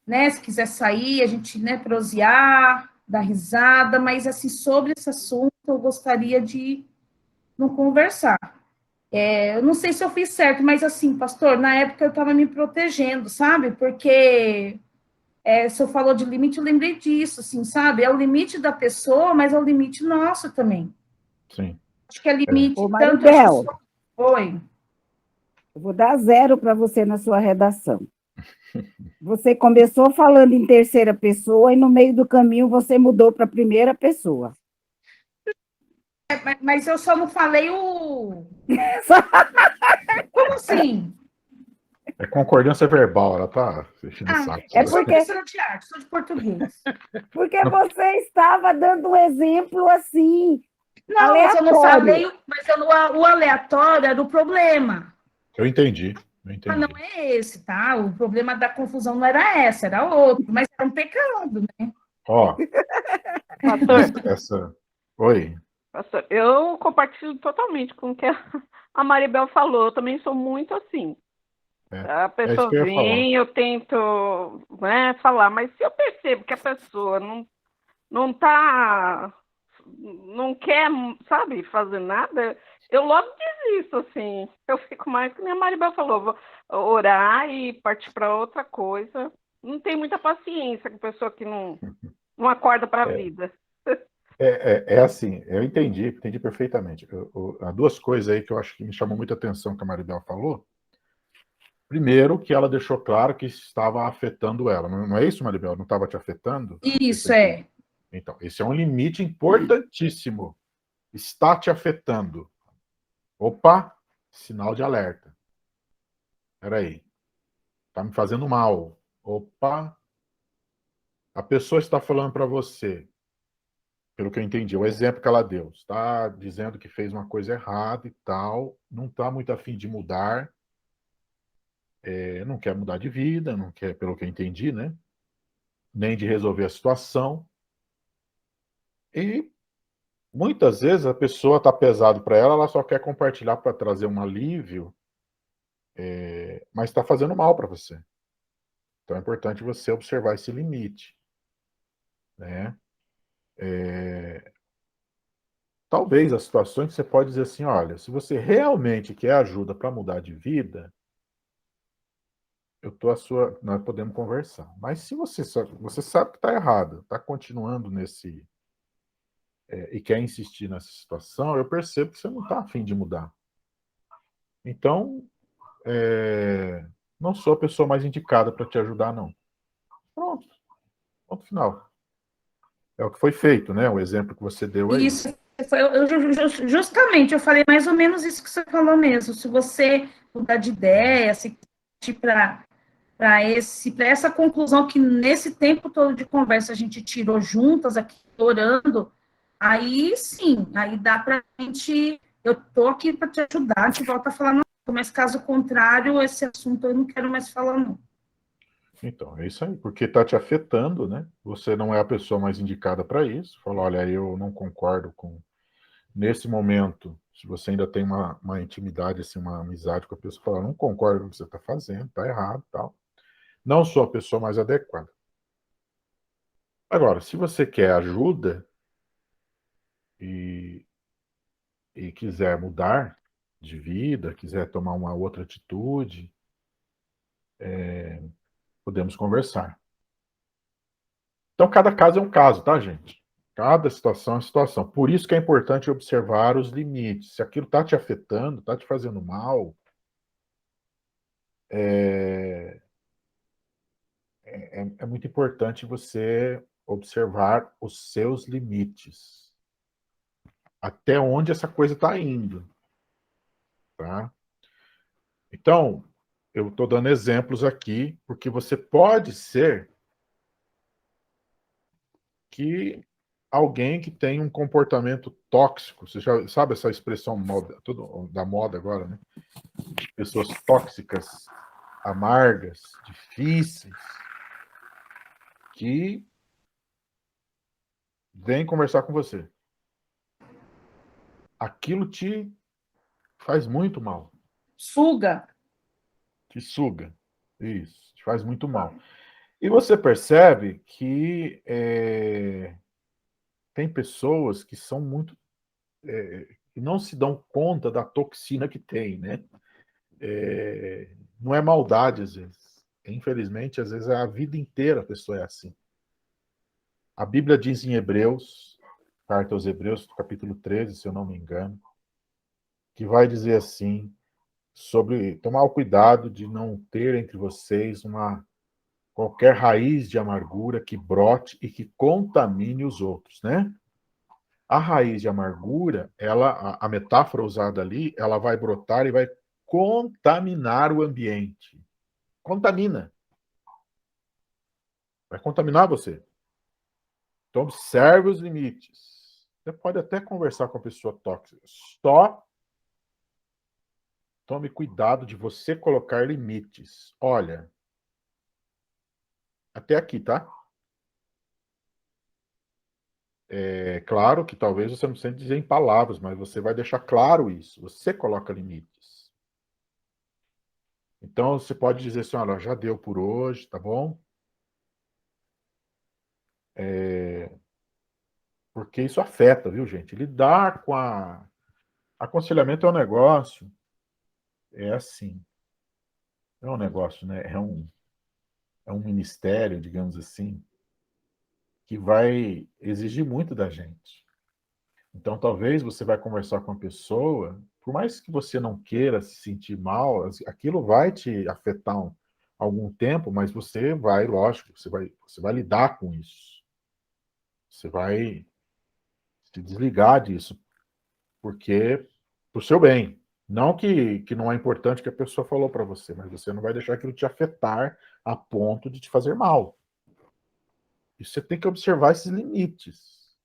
né, se quiser sair, a gente, né, prosear, dar risada, mas, assim, sobre esse assunto, eu gostaria de não conversar. Eu não sei se eu fiz certo, mas, assim, pastor, na época eu estava me protegendo, sabe, porque o senhor falou de limite, eu lembrei disso, assim, sabe? É o limite da pessoa, mas é o limite nosso também. Sim. Acho que é limite Ô, tanto... Acho Maribel, que Oi. eu vou dar 0 para você na sua redação. Você começou falando em terceira pessoa e no meio do caminho você mudou para a primeira pessoa. Mas eu só não falei o... Como assim? É concordância verbal, ela tá enchendo o saco. É Eu sou porque, professora de arte, sou de português. porque você estava dando um exemplo assim, Não, mas eu não aleatório. falei, o aleatório era o problema. Eu entendi, eu Ah, não entendi. é esse, tá? O problema da confusão não era essa, era outro, mas era um pecado, né? Ó, Pastor, Oi. pastor, eu compartilho totalmente com o que a Maribel falou. Eu também sou muito assim. A É isso pessoa que eu ia falar. vem, eu tento, né, falar, mas se eu percebo que a pessoa não tá, não quer, sabe, fazer nada, eu logo desisto, assim. Eu fico mais que nem a Maribel falou, vou orar e partir para outra coisa. Não tem muita paciência com pessoa que não acorda para a vida. É assim, eu entendi perfeitamente. Há duas coisas aí que eu acho que me chamou muita atenção que a Maribel falou. Primeiro, que ela deixou claro que estava afetando ela. Não é isso, Maribel? Não estava te afetando? Isso é. Então, esse é um limite importantíssimo. Está te afetando. Opa, sinal de alerta. Espera aí. Está me fazendo mal. Opa, a pessoa está falando para você, pelo que eu entendi, o exemplo que ela deu, está dizendo que fez uma coisa errada e tal, não está muito afim de mudar, não quer mudar de vida, não quer, pelo que eu entendi, né? Nem de resolver a situação. E muitas vezes a pessoa está pesado para ela só quer compartilhar para trazer um alívio, mas está fazendo mal para você. Então é importante você observar esse limite, né? Talvez as situações que você pode dizer assim, olha, se você realmente quer ajuda para mudar de vida, nós podemos conversar. Mas se você sabe que está errado, está continuando e quer insistir nessa situação, eu percebo que você não está afim de mudar. Então, não sou a pessoa mais indicada para te ajudar, não. Pronto. Ponto final. É o que foi feito, né? O exemplo que você deu aí. Isso, justamente, eu falei mais ou menos isso que você falou mesmo. Se você mudar de ideia, se para essa conclusão que nesse tempo todo de conversa a gente tirou juntas aqui, orando, aí sim, aí dá para a gente, eu estou aqui para te ajudar, a gente volta a falar, não, mas caso contrário, esse assunto eu não quero mais falar, não. Então, é isso aí, porque está te afetando, né? Você não é a pessoa mais indicada para isso. Fala, olha, eu não concordo com. Nesse momento, se você ainda tem uma intimidade, assim, uma amizade com a pessoa, fala, não concordo com o que você está fazendo, está errado, tal. Não sou a pessoa mais adequada. Agora, se você quer ajuda e, e quiser mudar de vida, quiser tomar uma outra atitude, podemos conversar. Então, cada caso é um caso, tá, gente? Cada situação é uma situação. Por isso que é importante observar os limites. Se aquilo está te afetando, está te fazendo mal, é muito importante você observar os seus limites. Até onde essa coisa está indo, tá? Então, eu estou dando exemplos aqui, porque você pode ser que alguém que tem um comportamento tóxico, você já sabe essa expressão moda, tudo da moda agora, né? Pessoas tóxicas, amargas, difíceis, que vêm conversar com você. Aquilo te faz muito mal. Suga. Te suga. Isso, te faz muito mal. E você percebe que tem pessoas que são muito que não se dão conta da toxina que tem, né? Não é maldade, às vezes. Infelizmente, às vezes, a vida inteira a pessoa é assim. A Bíblia diz em Hebreus, carta aos Hebreus, capítulo 13, se eu não me engano, que vai dizer assim, sobre tomar o cuidado de não ter entre vocês qualquer raiz de amargura que brote e que contamine os outros, né? A raiz de amargura, a metáfora usada ali, ela vai brotar e vai contaminar o ambiente. Contamina. Vai contaminar você. Então, observe os limites. Você pode até conversar com a pessoa tóxica. Só tome cuidado de você colocar limites. Olha, até aqui, tá? É claro que talvez você não precise dizer em palavras, mas você vai deixar claro isso. Você coloca limites. Então, você pode dizer assim, olha, já deu por hoje, tá bom? Porque isso afeta, viu, gente? Lidar com aconselhamento é um negócio, é assim, é um negócio, né? É um ministério, digamos assim, que vai exigir muito da gente. Então, talvez você vai conversar com a pessoa, por mais que você não queira se sentir mal, aquilo vai te afetar algum tempo, mas você vai, lógico, você vai lidar com isso. Você vai se desligar disso, porque pro seu bem. Não que não é importante o que a pessoa falou para você, mas você não vai deixar aquilo te afetar a ponto de te fazer mal. E você tem que observar esses limites.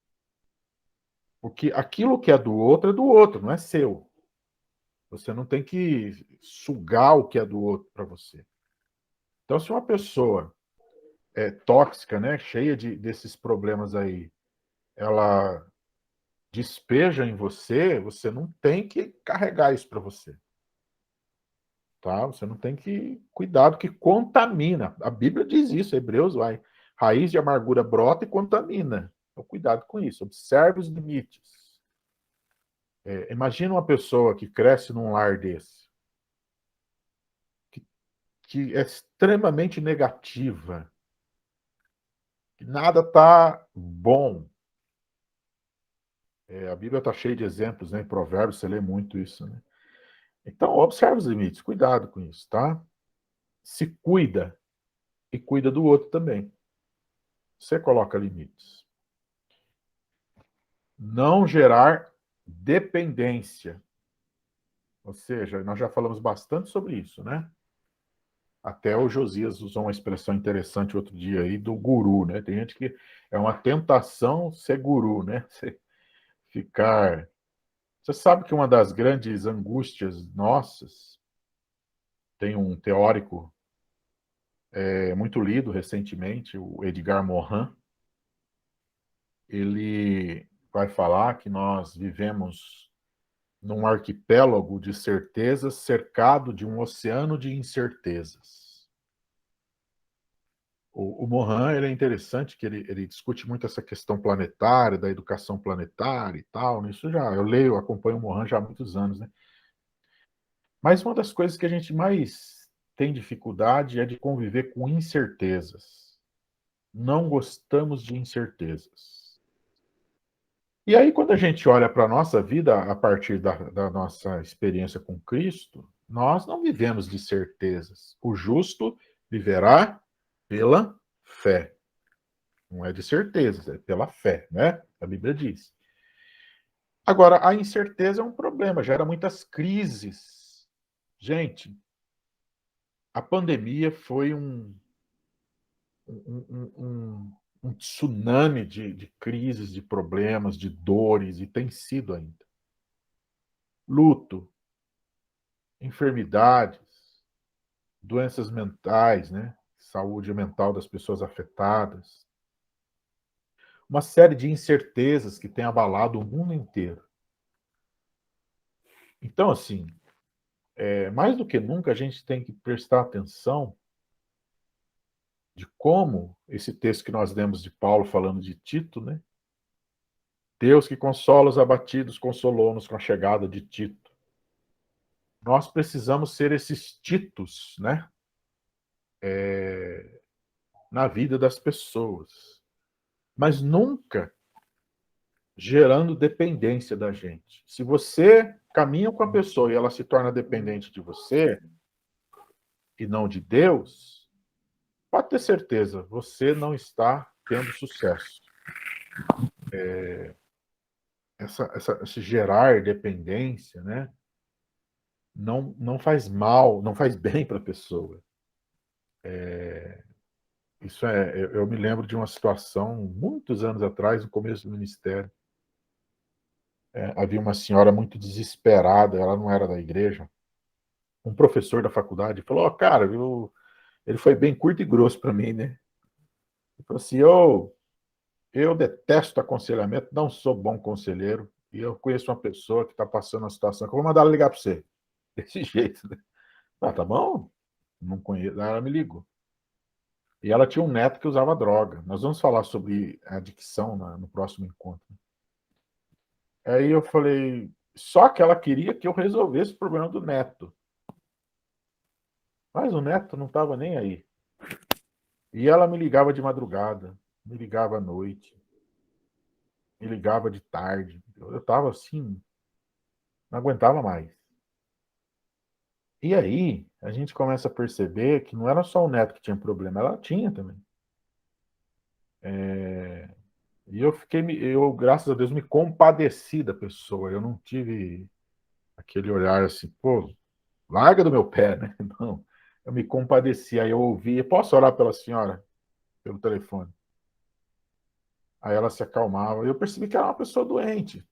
Porque aquilo que é do outro, não é seu. Você não tem que sugar o que é do outro para você. Então, se uma pessoa é tóxica, né, cheia desses problemas aí, ela despeja em você, você não tem que carregar isso para você. Tá? Você não tem que cuidado que contamina. A Bíblia diz isso, Hebreus vai. Raiz de amargura brota e contamina. Então, cuidado com isso. Observe os limites. Imagina uma pessoa que cresce num lar desse, que é extremamente negativa, que nada está bom. A Bíblia está cheia de exemplos, né? Em Provérbios você lê muito isso, né? Então, observe os limites, cuidado com isso, tá? Se cuida e cuida do outro também. Você coloca limites. Não gerar dependência. Ou seja, nós já falamos bastante sobre isso, né? Até o Josias usou uma expressão interessante outro dia aí do guru, né? Tem gente que é uma tentação ser guru, né? Você ficar. Você sabe que uma das grandes angústias nossas, tem um teórico muito lido recentemente, o Edgar Morin, ele vai falar que nós vivemos num arquipélago de certezas cercado de um oceano de incertezas. O Mohan, ele é interessante que ele discute muito essa questão planetária, da educação planetária e tal, né? Isso já, eu leio, acompanho o Mohan já há muitos anos, né? Mas uma das coisas que a gente mais tem dificuldade é de conviver com incertezas. Não gostamos de incertezas. E aí, quando a gente olha para a nossa vida, a partir da nossa experiência com Cristo, nós não vivemos de certezas. O justo viverá pela fé. Não é de certezas, é pela fé, né? A Bíblia diz. Agora, a incerteza é um problema, gera muitas crises. Gente, a pandemia foi um tsunami de crises, de problemas, de dores, e tem sido ainda. Luto, enfermidades, doenças mentais, né? Saúde mental das pessoas afetadas. Uma série de incertezas que tem abalado o mundo inteiro. Então, assim, mais do que nunca, a gente tem que prestar atenção de como esse texto que nós lemos de Paulo falando de Tito, né? Deus que consola os abatidos, consolou-nos com a chegada de Tito. Nós precisamos ser esses Titos, né? Na vida das pessoas. Mas nunca gerando dependência da gente. Se você caminha com a pessoa e ela se torna dependente de você e não de Deus, pode ter certeza, você não está tendo sucesso. Esse gerar dependência, né? Não faz mal, não faz bem para a pessoa. Eu me lembro de uma situação, muitos anos atrás, no começo do ministério. Havia uma senhora muito desesperada, ela não era da igreja. Um professor da faculdade falou: cara, ele foi bem curto e grosso para mim, né? Ele falou assim: eu detesto aconselhamento, não sou bom conselheiro, e eu conheço uma pessoa que está passando uma situação que eu vou mandar ela ligar para você. Desse jeito, né? Tá bom? Não conheço. Aí ela me ligou. E ela tinha um neto que usava droga. Nós vamos falar sobre adicção no próximo encontro. Aí eu falei, só que ela queria que eu resolvesse o problema do neto. Mas o neto não estava nem aí. E ela me ligava de madrugada, me ligava à noite, me ligava de tarde. Eu estava assim, não aguentava mais. E aí, a gente começa a perceber que não era só o neto que tinha problema, ela tinha também. E eu, graças a Deus, me compadeci da pessoa. Eu não tive aquele olhar assim, pô, larga do meu pé, né? Não. Eu me compadeci. Aí eu ouvi, posso orar pela senhora? Pelo telefone. Aí ela se acalmava. E eu percebi que era uma pessoa doente,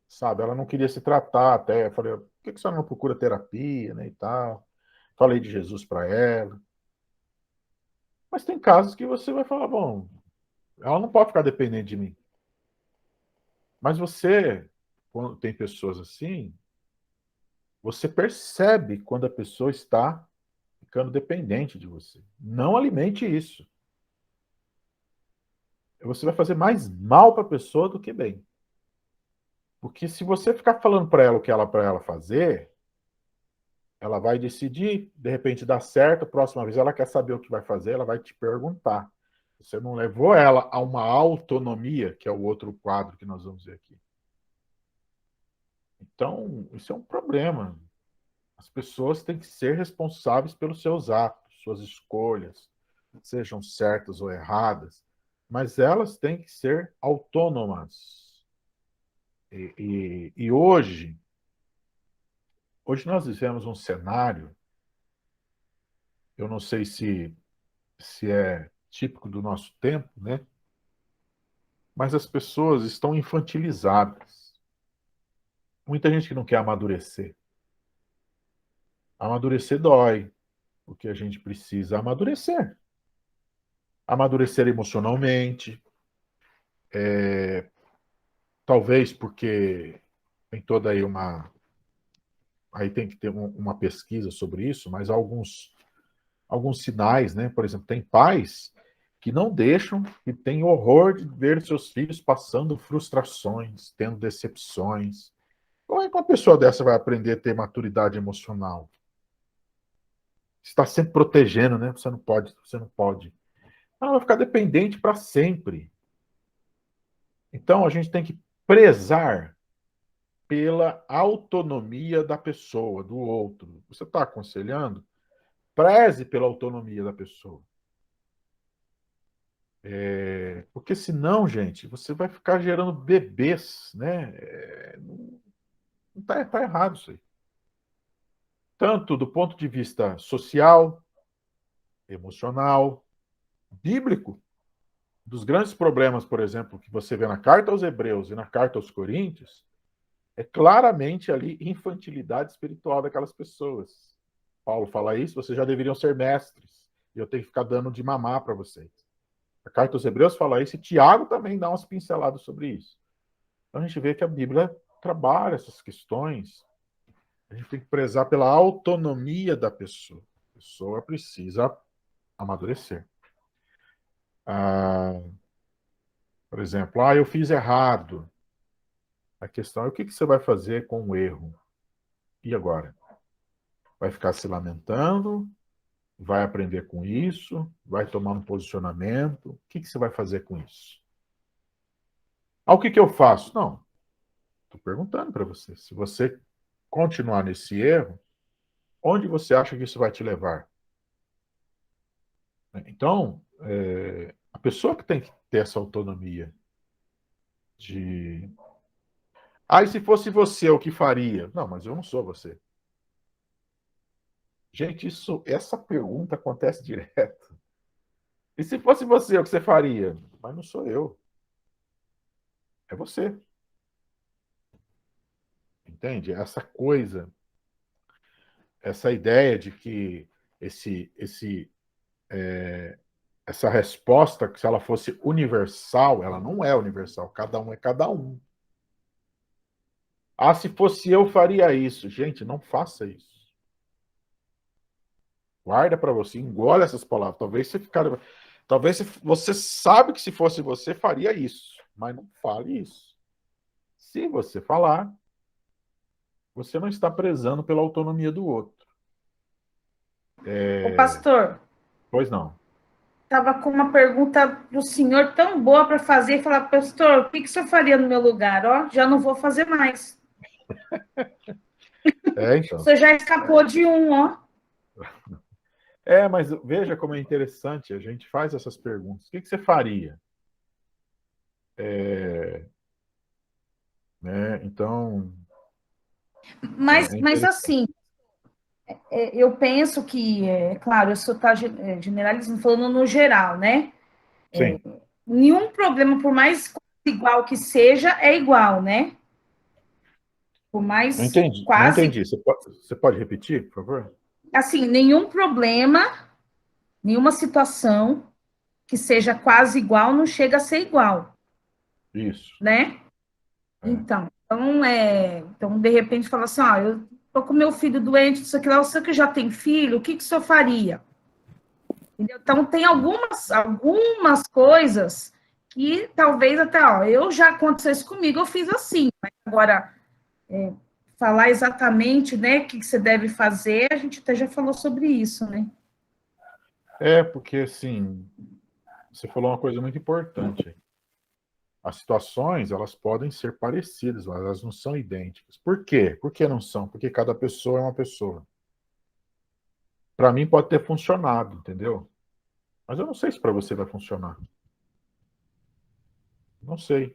sabe? Ela não queria se tratar até. Eu falei, por que a senhora não procura terapia, né, e tal? Falei de Jesus para ela. Mas tem casos que você vai falar, bom, ela não pode ficar dependente de mim. Mas você, quando tem pessoas assim, você percebe quando a pessoa está ficando dependente de você. Não alimente isso. Você vai fazer mais mal para a pessoa do que bem. Porque se você ficar falando para ela o que ela para ela fazer, ela vai decidir, de repente dá certo, a próxima vez ela quer saber o que vai fazer, ela vai te perguntar. Você não levou ela a uma autonomia, que é o outro quadro que nós vamos ver aqui. Então, isso é um problema. As pessoas têm que ser responsáveis pelos seus atos, suas escolhas, sejam certas ou erradas, mas elas têm que ser autônomas. E hoje nós vivemos um cenário, eu não sei se é típico do nosso tempo, né? Mas as pessoas estão infantilizadas. Muita gente que não quer amadurecer. Amadurecer dói, porque a gente precisa amadurecer. Amadurecer emocionalmente, talvez porque tem toda aí aí tem que ter uma pesquisa sobre isso, mas alguns sinais, né? Por exemplo, tem pais que não deixam, que têm horror de ver seus filhos passando frustrações, tendo decepções. Como é que uma pessoa dessa vai aprender a ter maturidade emocional? Está sempre protegendo, né? Você não pode, você não pode. Ela vai ficar dependente para sempre. Então, a gente tem que prezar pela autonomia da pessoa, do outro. Você está aconselhando? Preze pela autonomia da pessoa. Porque senão, gente, você vai ficar gerando bebês, né? Não tá errado isso aí. Tanto do ponto de vista social, emocional, bíblico. Dos grandes problemas, por exemplo, que você vê na carta aos Hebreus e na carta aos Coríntios, é claramente ali infantilidade espiritual daquelas pessoas. Paulo fala isso, vocês já deveriam ser mestres, e eu tenho que ficar dando de mamar para vocês. A carta aos Hebreus fala isso, e Tiago também dá umas pinceladas sobre isso. Então a gente vê que a Bíblia trabalha essas questões. A gente tem que prezar pela autonomia da pessoa. A pessoa precisa amadurecer. Por exemplo, eu fiz errado. A questão é o que você vai fazer com o erro? E agora? Vai ficar se lamentando? Vai aprender com isso? Vai tomar um posicionamento? O que você vai fazer com isso? O que eu faço? Não. Estou perguntando para você. Se você continuar nesse erro, onde você acha que isso vai te levar? Então, a pessoa que tem que ter essa autonomia de... e se fosse você, o que faria? Não, mas eu não sou você. Gente, essa pergunta acontece direto. E se fosse você, o que você faria? Mas não sou eu. É você. Entende? Essa coisa, essa ideia de que essa resposta, que se ela fosse universal, ela não é universal. Cada um é cada um. Se fosse eu, faria isso. Gente, não faça isso. Guarda para você, engole essas palavras. Talvez você sabe que se fosse você, faria isso. Mas não fale isso. Se você falar, você não está prezando pela autonomia do outro. Ô, pastor, Pois não. estava com uma pergunta do senhor tão boa para fazer, e falar, pastor, o que o senhor faria no meu lugar? Ó, já não vou fazer mais. Então. Você já escapou de um, ó. Mas veja como é interessante, a gente faz essas perguntas. O que você faria? Né? Então... Mas assim, eu penso que, claro, eu estou generalizando, falando no geral, né? Sim. Nenhum problema, por mais igual que seja, é igual, né? Por mais Não entendi. Não quase... entendi. Você pode repetir, por favor? Assim, nenhum problema, nenhuma situação que seja quase igual não chega a ser igual, Isso. né? Então, de repente, fala assim, eu tô com meu filho doente, isso aqui lá, você que já tem filho, o que o senhor faria? Entendeu? Então, tem algumas coisas que talvez até, eu já aconteceu isso comigo, eu fiz assim, mas agora, falar exatamente, né, o que você deve fazer, a gente até já falou sobre isso, né? Porque, assim, você falou uma coisa muito importante. As situações, elas podem ser parecidas, mas elas não são idênticas. Por quê? Por que não são? Porque cada pessoa é uma pessoa. Para mim pode ter funcionado, entendeu? Mas eu não sei se para você vai funcionar. Não sei.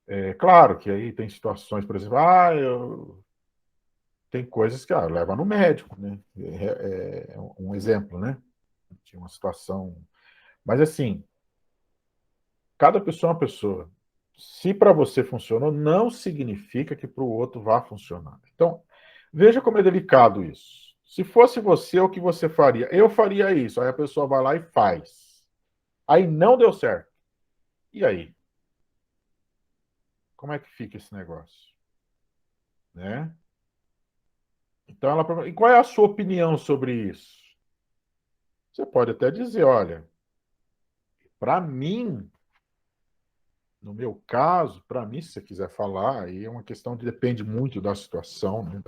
É claro que aí tem situações, por exemplo, tem coisas que leva no médico, né? É um exemplo, né? Tinha uma situação. Mas assim, cada pessoa é uma pessoa. Se para você funcionou, não significa que para o outro vá funcionar. Então, veja como é delicado isso. Se fosse você, o que você faria? Eu faria isso. Aí a pessoa vai lá e faz. Aí não deu certo. E aí? Como é que fica esse negócio? Né? Então, ela pergunta, e qual é a sua opinião sobre isso? Você pode até dizer, olha, Para mim, no meu caso, para mim, se você quiser falar, aí é uma questão que depende muito da situação, né?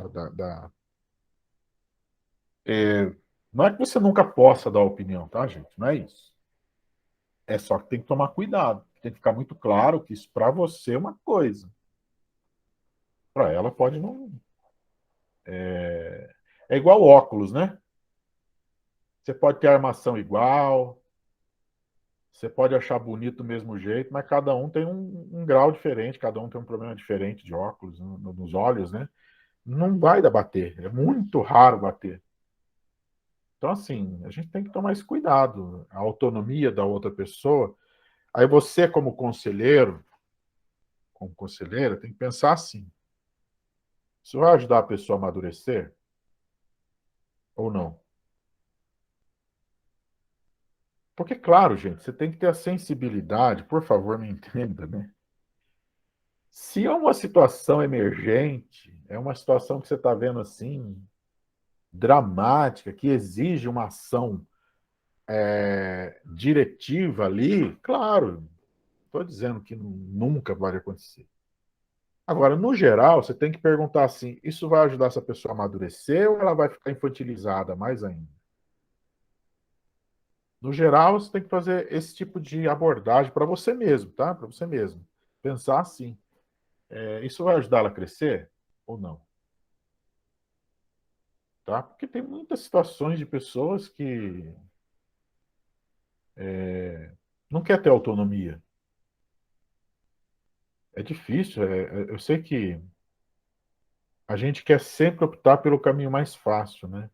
Não é que você nunca possa dar opinião, tá, gente? Não é isso. É só que tem que tomar cuidado. Tem que ficar muito claro que isso para você é uma coisa. Para ela pode não. É igual óculos, né? Você pode ter armação igual, você pode achar bonito do mesmo jeito, mas cada um tem um grau diferente, cada um tem um problema diferente de óculos nos olhos, né? Não vai dar bater, é muito raro bater. Então, assim, a gente tem que tomar esse cuidado, a autonomia da outra pessoa. Aí você, como conselheira, tem que pensar assim: isso vai ajudar a pessoa a amadurecer ou não? Porque, claro, gente, você tem que ter a sensibilidade, por favor, me entenda, né? Se é uma situação emergente, é uma situação que você está vendo assim, dramática, que exige uma ação diretiva ali, claro, estou dizendo que nunca vai acontecer. Agora, no geral, você tem que perguntar assim: isso vai ajudar essa pessoa a amadurecer ou ela vai ficar infantilizada mais ainda? No geral, você tem que fazer esse tipo de abordagem para você mesmo, tá? Para você mesmo. Pensar assim: isso vai ajudar ela a crescer ou não? Tá? Porque tem muitas situações de pessoas que não quer ter autonomia. É difícil. Eu sei que a gente quer sempre optar pelo caminho mais fácil, né?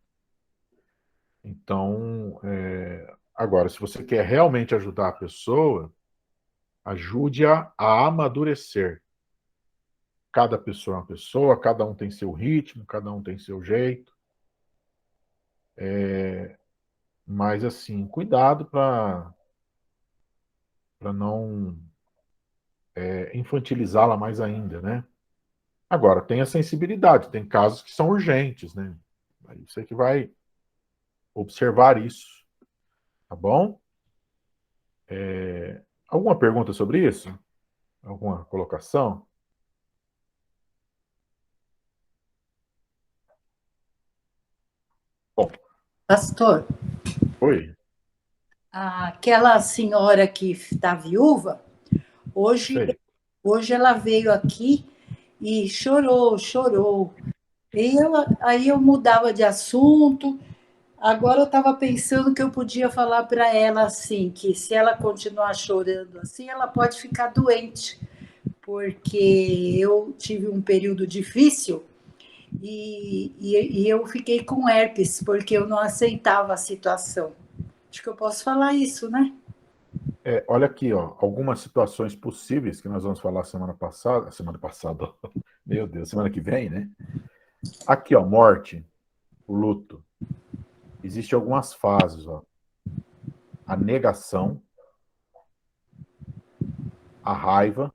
Então, agora, se você quer realmente ajudar a pessoa, ajude-a a amadurecer. Cada pessoa é uma pessoa, cada um tem seu ritmo, cada um tem seu jeito. Mas, assim, cuidado para não infantilizá-la mais ainda, né? Agora, tem a sensibilidade, tem casos que são urgentes, né? Aí você que vai observar isso, tá bom? Alguma pergunta sobre isso? Alguma colocação? Bom, Pastor, oi, aquela senhora que está viúva, hoje, sei. hoje ela veio aqui e chorou, chorou. Aí eu mudava de assunto. Agora eu estava pensando que eu podia falar para ela assim, que se ela continuar chorando assim, ela pode ficar doente, porque eu tive um período difícil e eu fiquei com herpes, porque eu não aceitava a situação. Acho que eu posso falar isso, né? Olha aqui, ó, algumas situações possíveis que nós vamos falar semana passada, meu Deus, semana que vem, né? Aqui, ó, morte, o luto. Existem algumas fases, ó. A negação, a raiva,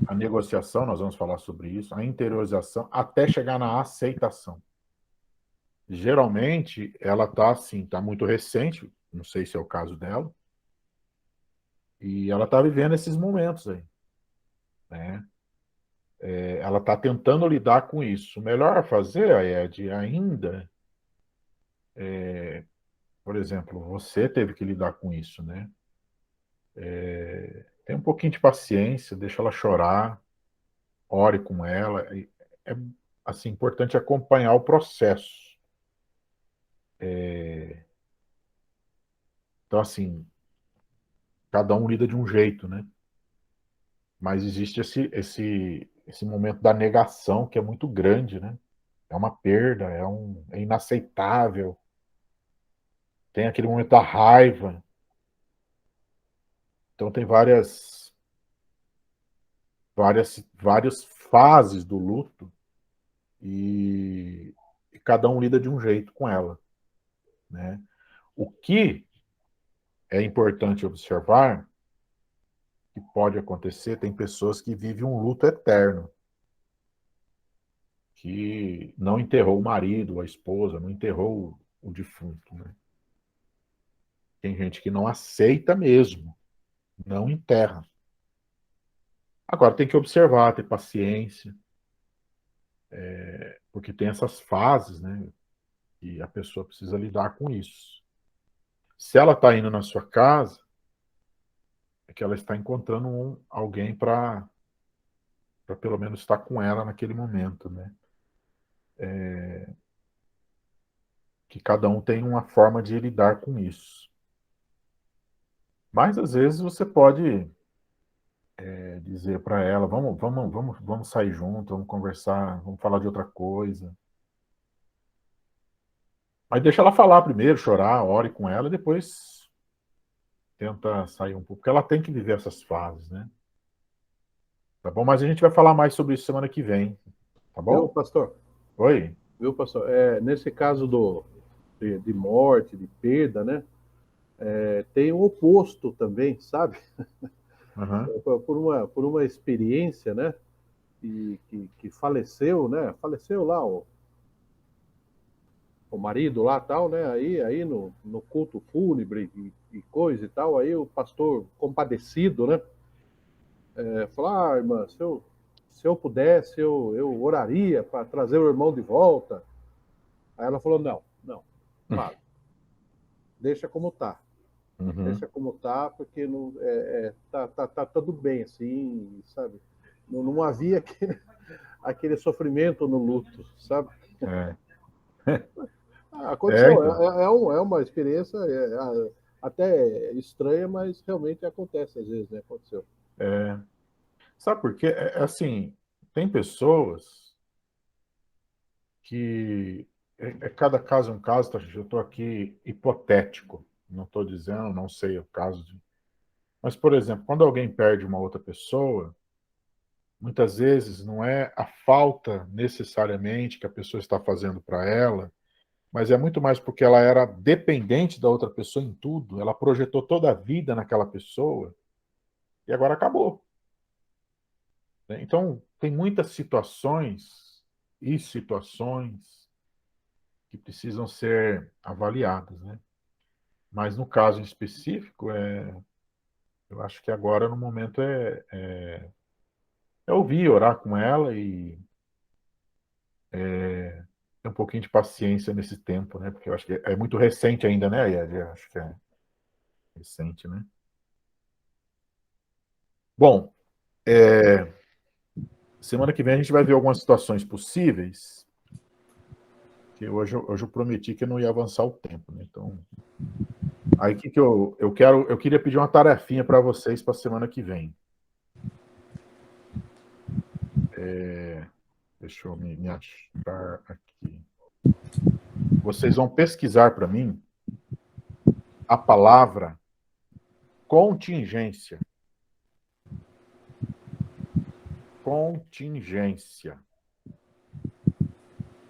a negociação, nós vamos falar sobre isso, a interiorização, até chegar na aceitação. Geralmente, ela tá assim, tá muito recente, não sei se é o caso dela, e ela tá vivendo esses momentos aí, né? Ela tá tentando lidar com isso. O melhor a fazer, Ed, ainda, por exemplo, você teve que lidar com isso, né? Tem um pouquinho de paciência, deixa ela chorar, ore com ela. É assim, importante acompanhar o processo. Então, assim, cada um lida de um jeito, né? Mas existe esse momento da negação que é muito grande, né? É uma perda, é inaceitável. Tem aquele momento da raiva. Então tem várias fases do luto e cada um lida de um jeito com ela, né? O que é importante observar que pode acontecer, tem pessoas que vivem um luto eterno, que não enterrou o marido, a esposa, não enterrou o defunto, né? Tem gente que não aceita mesmo, não enterra. Agora tem que observar, ter paciência, porque tem essas fases, né? E a pessoa precisa lidar com isso. Se ela está indo na sua casa, é que ela está encontrando alguém para pelo menos estar com ela naquele momento, né? Que cada um tem uma forma de lidar com isso. Mas às vezes você pode dizer para ela, vamos sair junto, vamos conversar, vamos falar de outra coisa. Mas deixa ela falar primeiro, chorar, ore com ela, e depois tenta sair um pouco, porque ela tem que viver essas fases, né? Tá bom? Mas a gente vai falar mais sobre isso semana que vem, tá Viu, bom? pastor? Oi? Viu, pastor? Nesse caso de morte, de perda, né? Tem o oposto também, sabe? Uhum. Por uma experiência, né? Que faleceu, né? Faleceu lá o marido lá tal, né? Aí no culto fúnebre e coisa e tal, aí o pastor compadecido, né? Falou, irmã, se eu pudesse, eu oraria para trazer o irmão de volta. Aí ela falou, não, para, deixa como tá. Uhum. Deixa como tá, porque não, tá tudo bem, assim, sabe? Não havia aquele sofrimento no luto, sabe? É. Aconteceu, Então. é uma experiência até estranha, mas realmente acontece às vezes, né? Aconteceu. Sabe por quê? Assim, tem pessoas que cada caso é um caso, tá, gente? Eu estou aqui hipotético, não estou dizendo, não sei o caso de. Mas, por exemplo, quando alguém perde uma outra pessoa, muitas vezes não é a falta necessariamente que a pessoa está fazendo para ela, mas é muito mais porque ela era dependente da outra pessoa em tudo, ela projetou toda a vida naquela pessoa e agora acabou, né? Então, tem muitas situações e situações que precisam ser avaliadas, né? Mas no caso em específico, eu acho que agora no momento é ouvir, orar com ela e ter um pouquinho de paciência nesse tempo, né? Porque eu acho que é muito recente ainda, né, Ied? Eu acho que é recente, né? Bom, semana que vem a gente vai ver algumas situações possíveis, que hoje eu prometi que eu não ia avançar o tempo, né? Então, aí o que eu queria pedir uma tarefinha para vocês para a semana que vem. Deixa eu me achar aqui. Vocês vão pesquisar para mim a palavra contingência. Contingência.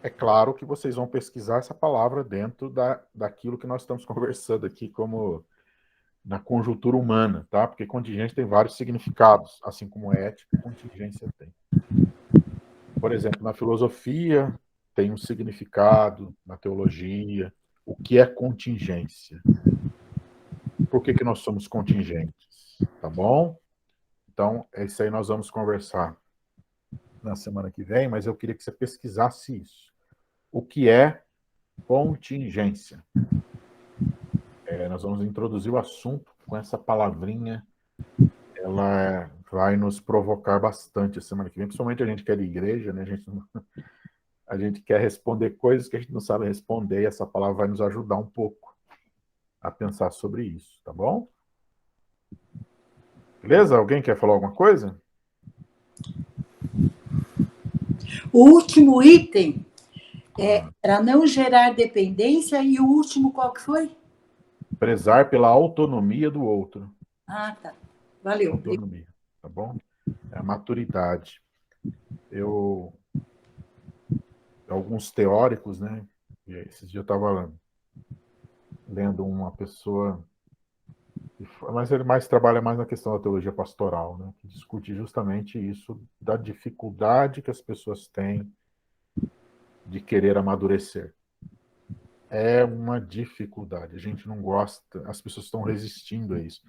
É claro que vocês vão pesquisar essa palavra dentro daquilo que nós estamos conversando aqui, como na conjuntura humana, tá? Porque contingência tem vários significados, assim como ética, contingência tem. Por exemplo, na filosofia tem um significado, na teologia, o que é contingência. Por que nós somos contingentes? Tá bom? Então, é isso aí, nós vamos conversar na semana que vem, mas eu queria que você pesquisasse isso. O que é contingência? Nós vamos introduzir o assunto com essa palavrinha. Ela vai nos provocar bastante a semana que vem, principalmente a gente que é de igreja, né? A gente quer responder coisas que a gente não sabe responder, e essa palavra vai nos ajudar um pouco a pensar sobre isso, tá bom? Beleza? Alguém quer falar alguma coisa? O último item é para não gerar dependência, e o último qual que foi? Prezar pela autonomia do outro. Ah, tá. Valeu. Autonomia, tá bom? É a maturidade. Alguns teóricos, né? Esses dias eu estava lendo uma pessoa, mas ele trabalha mais na questão da teologia pastoral, né? Que discute justamente isso, da dificuldade que as pessoas têm de querer amadurecer. é uma dificuldade. A gente não gosta, as pessoas estão resistindo a isso.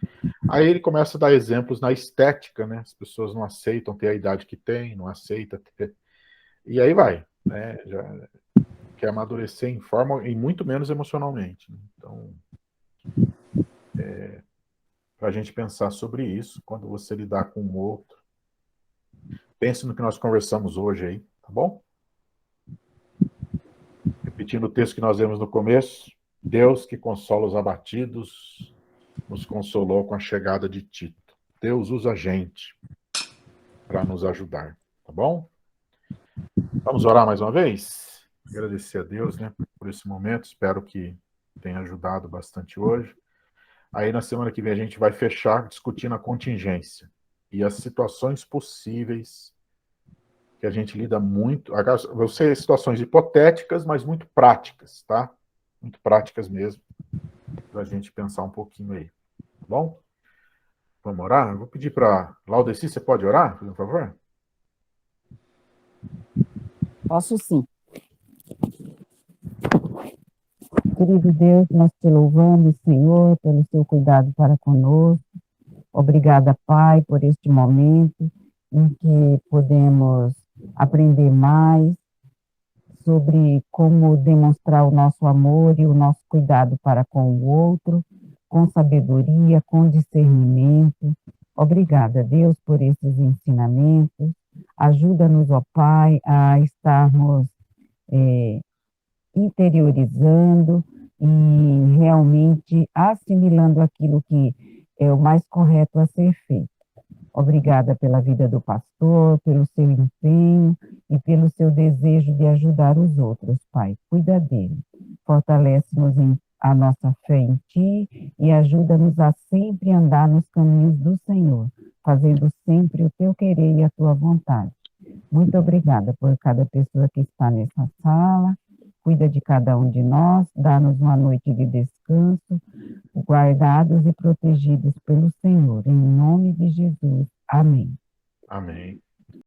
Aí ele começa a dar exemplos na estética, né? As pessoas não aceitam ter a idade que tem, não aceitam ter. E aí vai, né? Já quer amadurecer em forma e muito menos emocionalmente. Né? Então, para a gente pensar sobre isso, quando você lidar com o outro, pense no que nós conversamos hoje aí, tá bom? Repetindo o texto que nós lemos no começo, Deus que consola os abatidos, nos consolou com a chegada de Tito. Deus usa a gente para nos ajudar, tá bom? Vamos orar mais uma vez? Agradecer a Deus, né, por esse momento, espero que tenha ajudado bastante hoje. Aí na semana que vem a gente vai fechar discutindo a contingência e as situações possíveis que a gente lida muito. Vão ser situações hipotéticas, mas muito práticas, tá? Muito práticas mesmo, para a gente pensar um pouquinho aí, tá bom? Vamos orar? Eu vou pedir para Laudeci, você pode orar, por favor? Posso sim. Querido Deus, nós te louvamos, Senhor, pelo seu cuidado para conosco. Obrigada, Pai, por este momento em que podemos aprender mais sobre como demonstrar o nosso amor e o nosso cuidado para com o outro, com sabedoria, com discernimento. Obrigada, Deus, por esses ensinamentos. Ajuda-nos, ó Pai, a estarmos interiorizando e realmente assimilando aquilo que é o mais correto a ser feito. Obrigada pela vida do pastor, pelo seu empenho e pelo seu desejo de ajudar os outros, Pai. Cuida dele, fortalece-nos a nossa fé em Ti e ajuda-nos a sempre andar nos caminhos do Senhor, fazendo sempre o Teu querer e a Tua vontade. Muito obrigada por cada pessoa que está nessa sala. Cuida de cada um de nós, dá-nos uma noite de descanso, guardados e protegidos pelo Senhor. Em nome de Jesus. Amém. Amém.